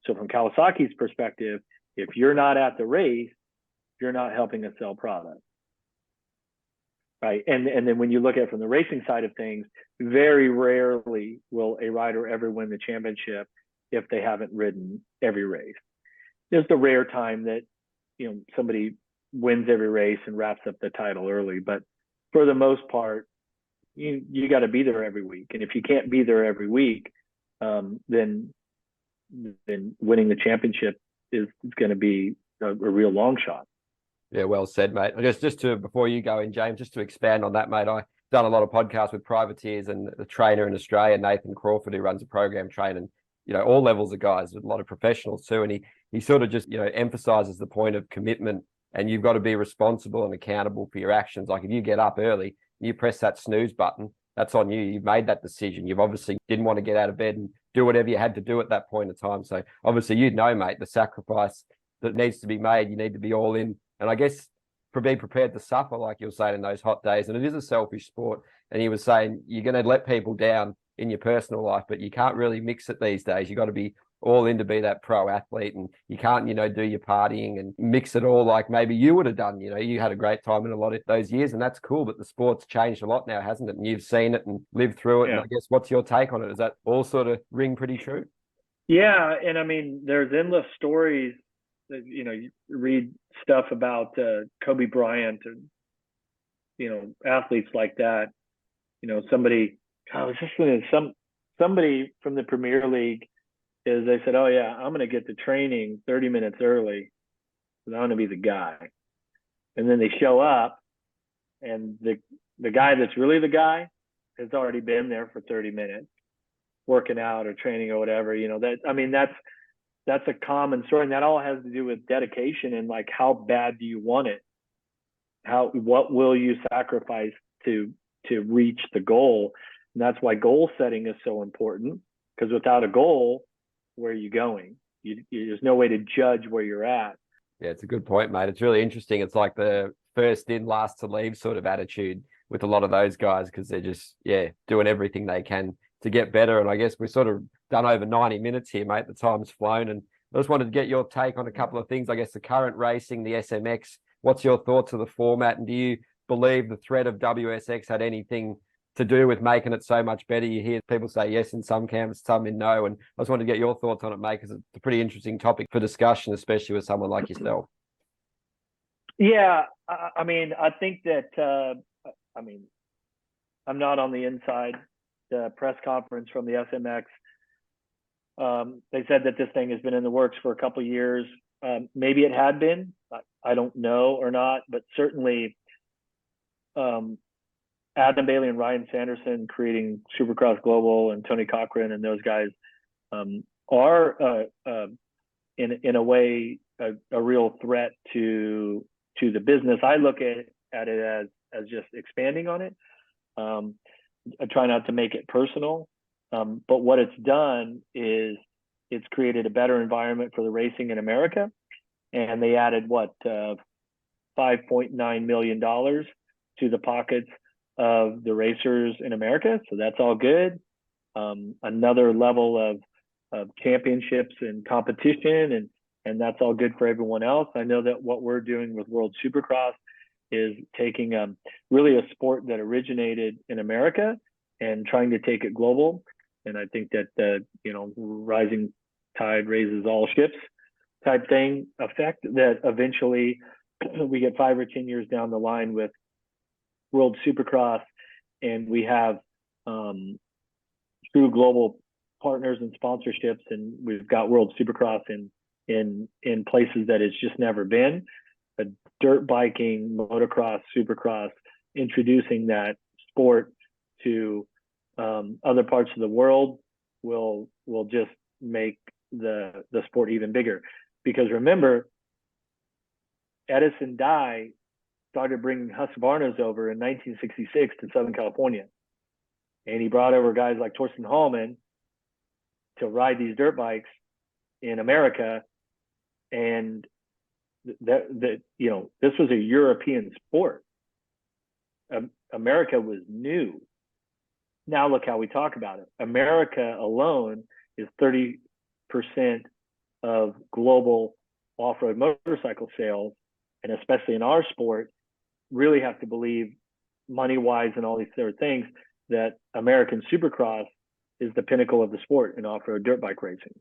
So from Kawasaki's perspective, if you're not at the race, you're not helping us sell product. Right. And then when you look at it from the racing side of things, very rarely will a rider ever win the championship if they haven't ridden every race. There's the rare time that, somebody wins every race and wraps up the title early. But for the most part, you got to be there every week. And if you can't be there every week, then winning the championship is going to be a real long shot. Yeah, well said, mate. I guess just to, before you go in, James, just to expand on that, mate, I've done a lot of podcasts with privateers and the trainer in Australia, Nathan Crawford, who runs a program training, all levels of guys, a lot of professionals too. And he sort of just, emphasizes the point of commitment, and you've got to be responsible and accountable for your actions. Like if you get up early, you press that snooze button, that's on you. You've made that decision. You've obviously didn't want to get out of bed and do whatever you had to do at that point in time. So obviously, mate, the sacrifice that needs to be made, you need to be all in. And I guess be prepared to suffer, like you were saying, in those hot days. And it is a selfish sport. And he was saying you're going to let people down in your personal life, but you can't really mix it these days. You got to be all in to be that pro athlete, and you can't, do your partying and mix it all like maybe you would have done. You had a great time in a lot of those years, and that's cool. But the sport's changed a lot now, hasn't it? And you've seen it and lived through it. Yeah. And I guess what's your take on it? Does that all sort of ring pretty true? Yeah, and I mean, there's endless stories that, you read stuff about Kobe Bryant and, athletes like that. Somebody, I was just listening to somebody from the Premier League is they said, oh yeah, I'm going to get to training 30 minutes early because I'm going to be the guy. And then they show up and the guy that's really the guy has already been there for 30 minutes working out or training or whatever. That's a common story, and that all has to do with dedication and like how bad do you want it? What will you sacrifice to reach the goal? And that's why goal setting is so important, because without a goal, where are you going? There's no way to judge where you're at. Yeah, it's a good point, mate. It's really interesting. It's like the first in, last to leave sort of attitude with a lot of those guys, because they're just, doing everything they can to get better. And I guess we're sort of done over 90 minutes here, mate. The time's flown. And I just wanted to get your take on a couple of things. I guess the current racing, the SMX, what's your thoughts of the format? And do you believe the threat of WSX had anything to do with making it so much better? You hear people say yes in some camps, some in no. And I just wanted to get your thoughts on it, mate, because it's a pretty interesting topic for discussion, especially with someone like yourself. Yeah, I mean, I think that, I'm not on the inside. The press conference from the SMX, they said that this thing has been in the works for a couple of years. Maybe it had been. I don't know or not, but certainly Adam Bailey and Ryan Sanderson creating Supercross Global and Tony Cochran and those guys are in a way a real threat to the business. I look at it as just expanding on it. I try not to make it personal, but what it's done is it's created a better environment for the racing in America, and they added $5.9 million to the pockets of the racers in America, so that's all good. Another level of championships and competition, and that's all good for everyone else. I know that what we're doing with World Supercross is taking really a sport that originated in America and trying to take it global. And I think that rising tide raises all ships type thing effect, that eventually we get 5 or 10 years down the line with World Supercross, and we have true global partners and sponsorships, and we've got World Supercross in places that it's just never been. Dirt biking, motocross, supercross, introducing that sport to other parts of the world will just make the sport even bigger. Because remember, Edison Dye started bringing Husqvarnas over in 1966 to Southern California, and he brought over guys like Torsten Hallman to ride these dirt bikes in America, and this was a European sport. America was new. Now look how we talk about it. America alone is 30% of global off-road motorcycle sales, and especially in our sport, really have to believe, money-wise and all these other things, that American Supercross is the pinnacle of the sport in off-road dirt bike racing.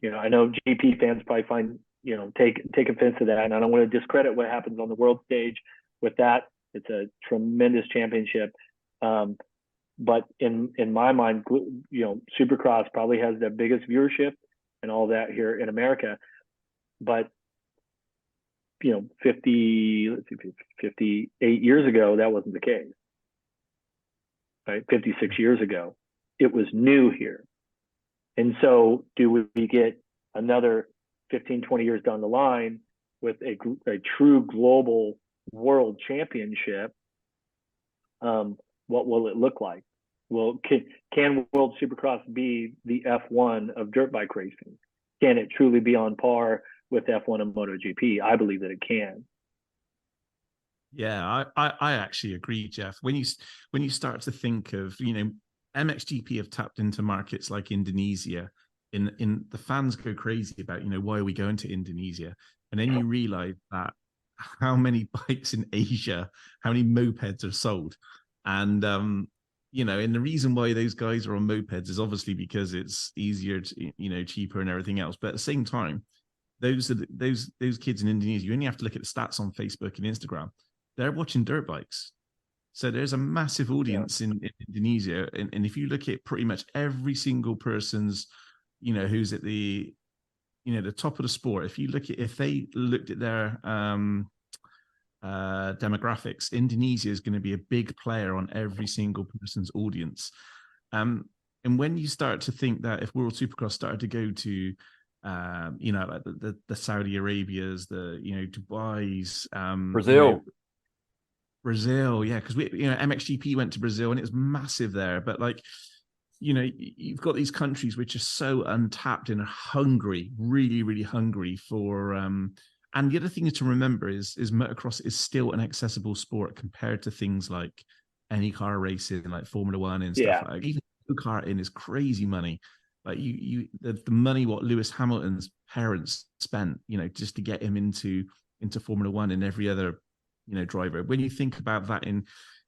I know GP fans probably find, take offense to that, and I don't want to discredit what happens on the world stage with that. It's a tremendous championship. But in my mind, Supercross probably has the biggest viewership and all that here in America. But 58 years ago, that wasn't the case. Right? 56 years ago, it was new here. And so do we get another 15, 20 years down the line with a true global world championship? What will it look like? Well, can World Supercross be the F1 of dirt bike racing? Can it truly be on par with F1 and MotoGP? I believe that it can. Yeah, I actually agree, Jeff. When you start to think of, MXGP have tapped into markets like Indonesia. In the fans go crazy about, why are we going to Indonesia? And then you realize that how many bikes in Asia, how many mopeds are sold, and and the reason why those guys are on mopeds is obviously because it's easier, cheaper and everything else. But at the same time, those kids in Indonesia, you only have to look at the stats on Facebook and Instagram. They're watching dirt bikes. So there's a massive audience in Indonesia. And if you look at pretty much every single person's, who's at the top of the sport, if they looked at their demographics, Indonesia is going to be a big player on every single person's audience. And when you start to think that if World Supercross started to go to like the Saudi Arabias, the Dubai's, Brazil, yeah, because MXGP went to Brazil and it's massive there. But like, you've got these countries which are so untapped and are hungry, really, really hungry for. And the other thing to remember is motocross is still an accessible sport compared to things like any car racing, like Formula One and stuff. Like even go-karting is crazy money. Like the money what Lewis Hamilton's parents spent, just to get him into Formula One and every other driver. When you think about that in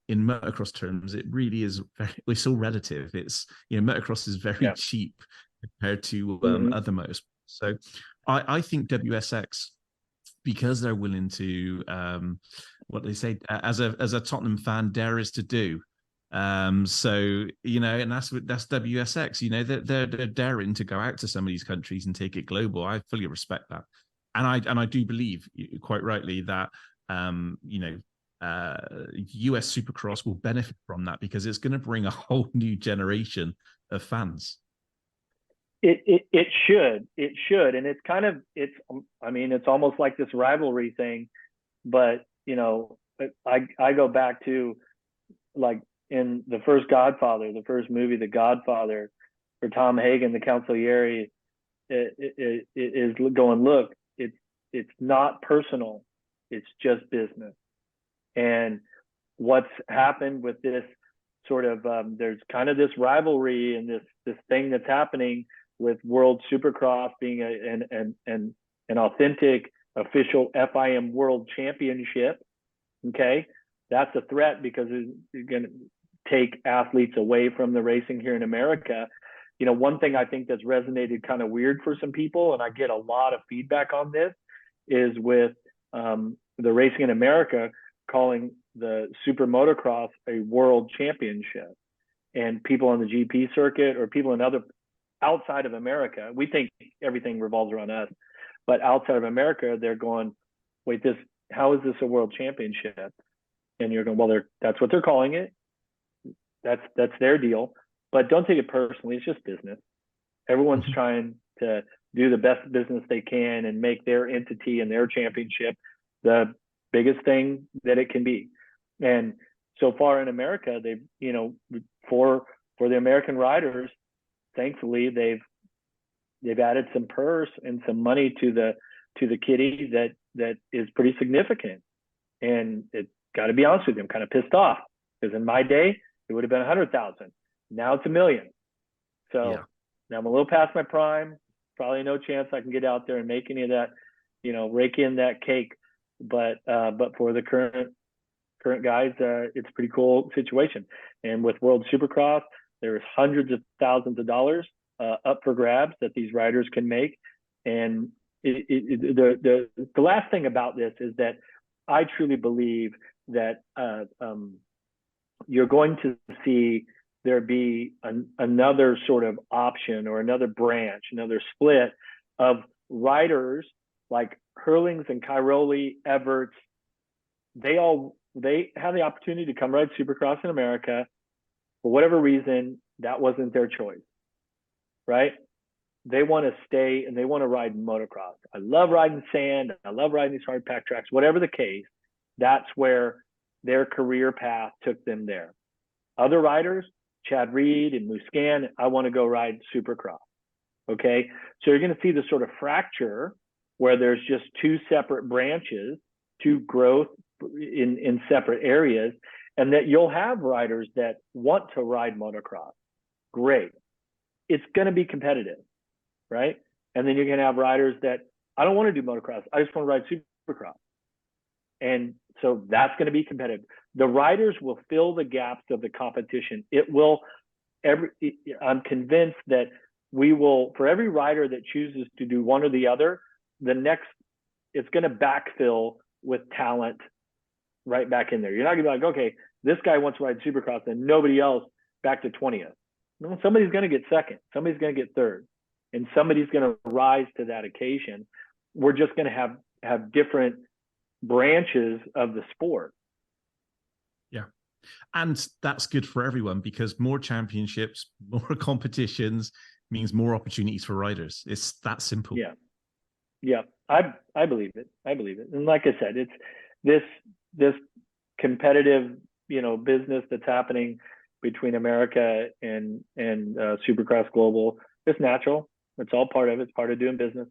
motocross terms, it really is it's all relative. It's motocross is very cheap compared to other motorsports. So I think WSX, because they're willing to what they say as a Tottenham fan, dare is to do. So and that's WSX. They're daring to go out to some of these countries and take it global. I fully respect that, and I do believe quite rightly that US Supercross will benefit from that because it's going to bring a whole new generation of fans. It should, and it's kind of it's almost like this rivalry thing, but I go back to like in the first Godfather, the first movie, The Godfather, for Tom Hagen, the Consigliere, it is going, look, it's not personal, it's just business. And what's happened with this sort of there's kind of this rivalry and this thing that's happening with World Supercross being an authentic official FIM World Championship. Okay, that's a threat because it's going to take athletes away from the racing here in America. One thing I think that's resonated kind of weird for some people, and I get a lot of feedback on this, is with the racing in America calling the super motocross a world championship, and people on the GP circuit or people in other outside of America, we think everything revolves around us, but outside of America, they're going, wait, how is this a world championship? And you're going, well, that's what they're calling it. That's their deal, but don't take it personally. It's just business. Everyone's trying to do the best business they can and make their entity and their championship the biggest thing that it can be. And so far in America, they've, for the American riders, thankfully they've added some purse and some money to the kitty that is pretty significant. And it got to be honest with you, I'm kind of pissed off because in my day it would have been 100,000. Now it's $1 million. So now I'm a little past my prime. Probably no chance I can get out there and make any of that, rake in that cake. But for the current guys, it's a pretty cool situation. And with World Supercross, there's hundreds of thousands of dollars up for grabs that these riders can make. And the last thing about this is that I truly believe that you're going to see there be another sort of option or another branch, another split of riders like Hurlings and Cairoli, Everts. They have the opportunity to come ride Supercross in America. For whatever reason, that wasn't their choice, right? They want to stay and they want to ride motocross. I love riding sand. I love riding these hard pack tracks. Whatever the case, that's where their career path took them there. Other riders, Chad Reed and Muscan, I want to go ride Supercross. Okay, so you're going to see this sort of fracture where there's just two separate branches, two growth in separate areas, and that you'll have riders that want to ride motocross. Great. It's going to be competitive, right? And then you're going to have riders that I don't want to do motocross. I just want to ride Supercross. And so that's going to be competitive. The riders will fill the gaps of the competition. I'm convinced that we will, for every rider that chooses to do one or the other, it's going to backfill with talent right back in there. You're not going to be like, okay, this guy wants to ride supercross and nobody else back to 20th. No, somebody's going to get second. Somebody's going to get third. And somebody's going to rise to that occasion. We're just going to have different branches of the sport. Yeah. And that's good for everyone because more championships, more competitions means more opportunities for riders. It's that simple. Yeah. Yeah. I believe it. I believe it. And like I said, it's this competitive, business that's happening between America and Supercross Global. It's natural. It's all part of it. It's part of doing business,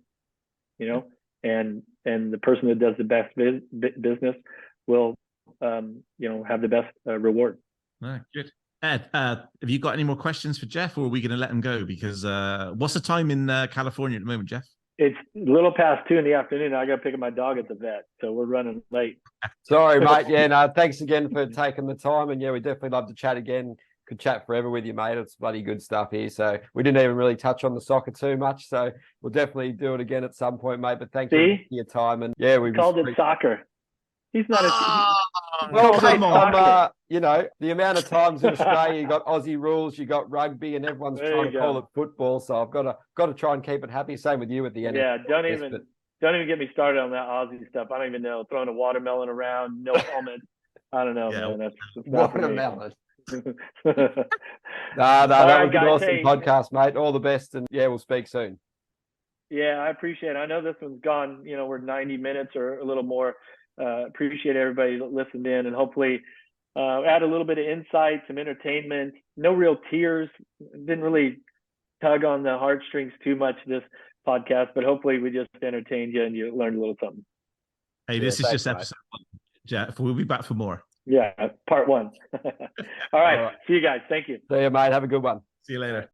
and the person that does the best business will, have the best reward. Good. Ed, have you got any more questions for Jeff, or are we going to let him go? Because what's the time in California at the moment, Jeff? It's a little past 2 PM. I got to pick up my dog at the vet, so we're running late. Sorry, mate. Yeah, no, thanks again for taking the time. And yeah, we definitely love to chat again. Could chat forever with you, mate. It's bloody good stuff here. So we didn't even really touch on the soccer too much. So we'll definitely do it again at some point, mate. But thank you for your time. And yeah, we called it soccer. He's not well, mate, the amount of times in Australia you got Aussie rules, you got rugby, and everyone's trying to call it football. So I've got to try and keep it happy. Same with you at the end. Yeah, don't even get me started on that Aussie stuff. I don't even know. Throwing a watermelon around, no helmet. I don't know, man. That's watermelon. That was an awesome podcast, mate. All the best, and yeah, we'll speak soon. Yeah, I appreciate it. I know this one's gone. We're 90 minutes or a little more. Appreciate everybody that listened in, and hopefully add a little bit of insight, some entertainment. No real tears. Didn't really tug on the heartstrings too much this podcast, but hopefully we just entertained you and you learned a little something. Hey, this is just episode 1, Jeff. We'll be back for more. Yeah, part 1. All right. See you guys. Thank you. See you, mate. Have a good one. See you later.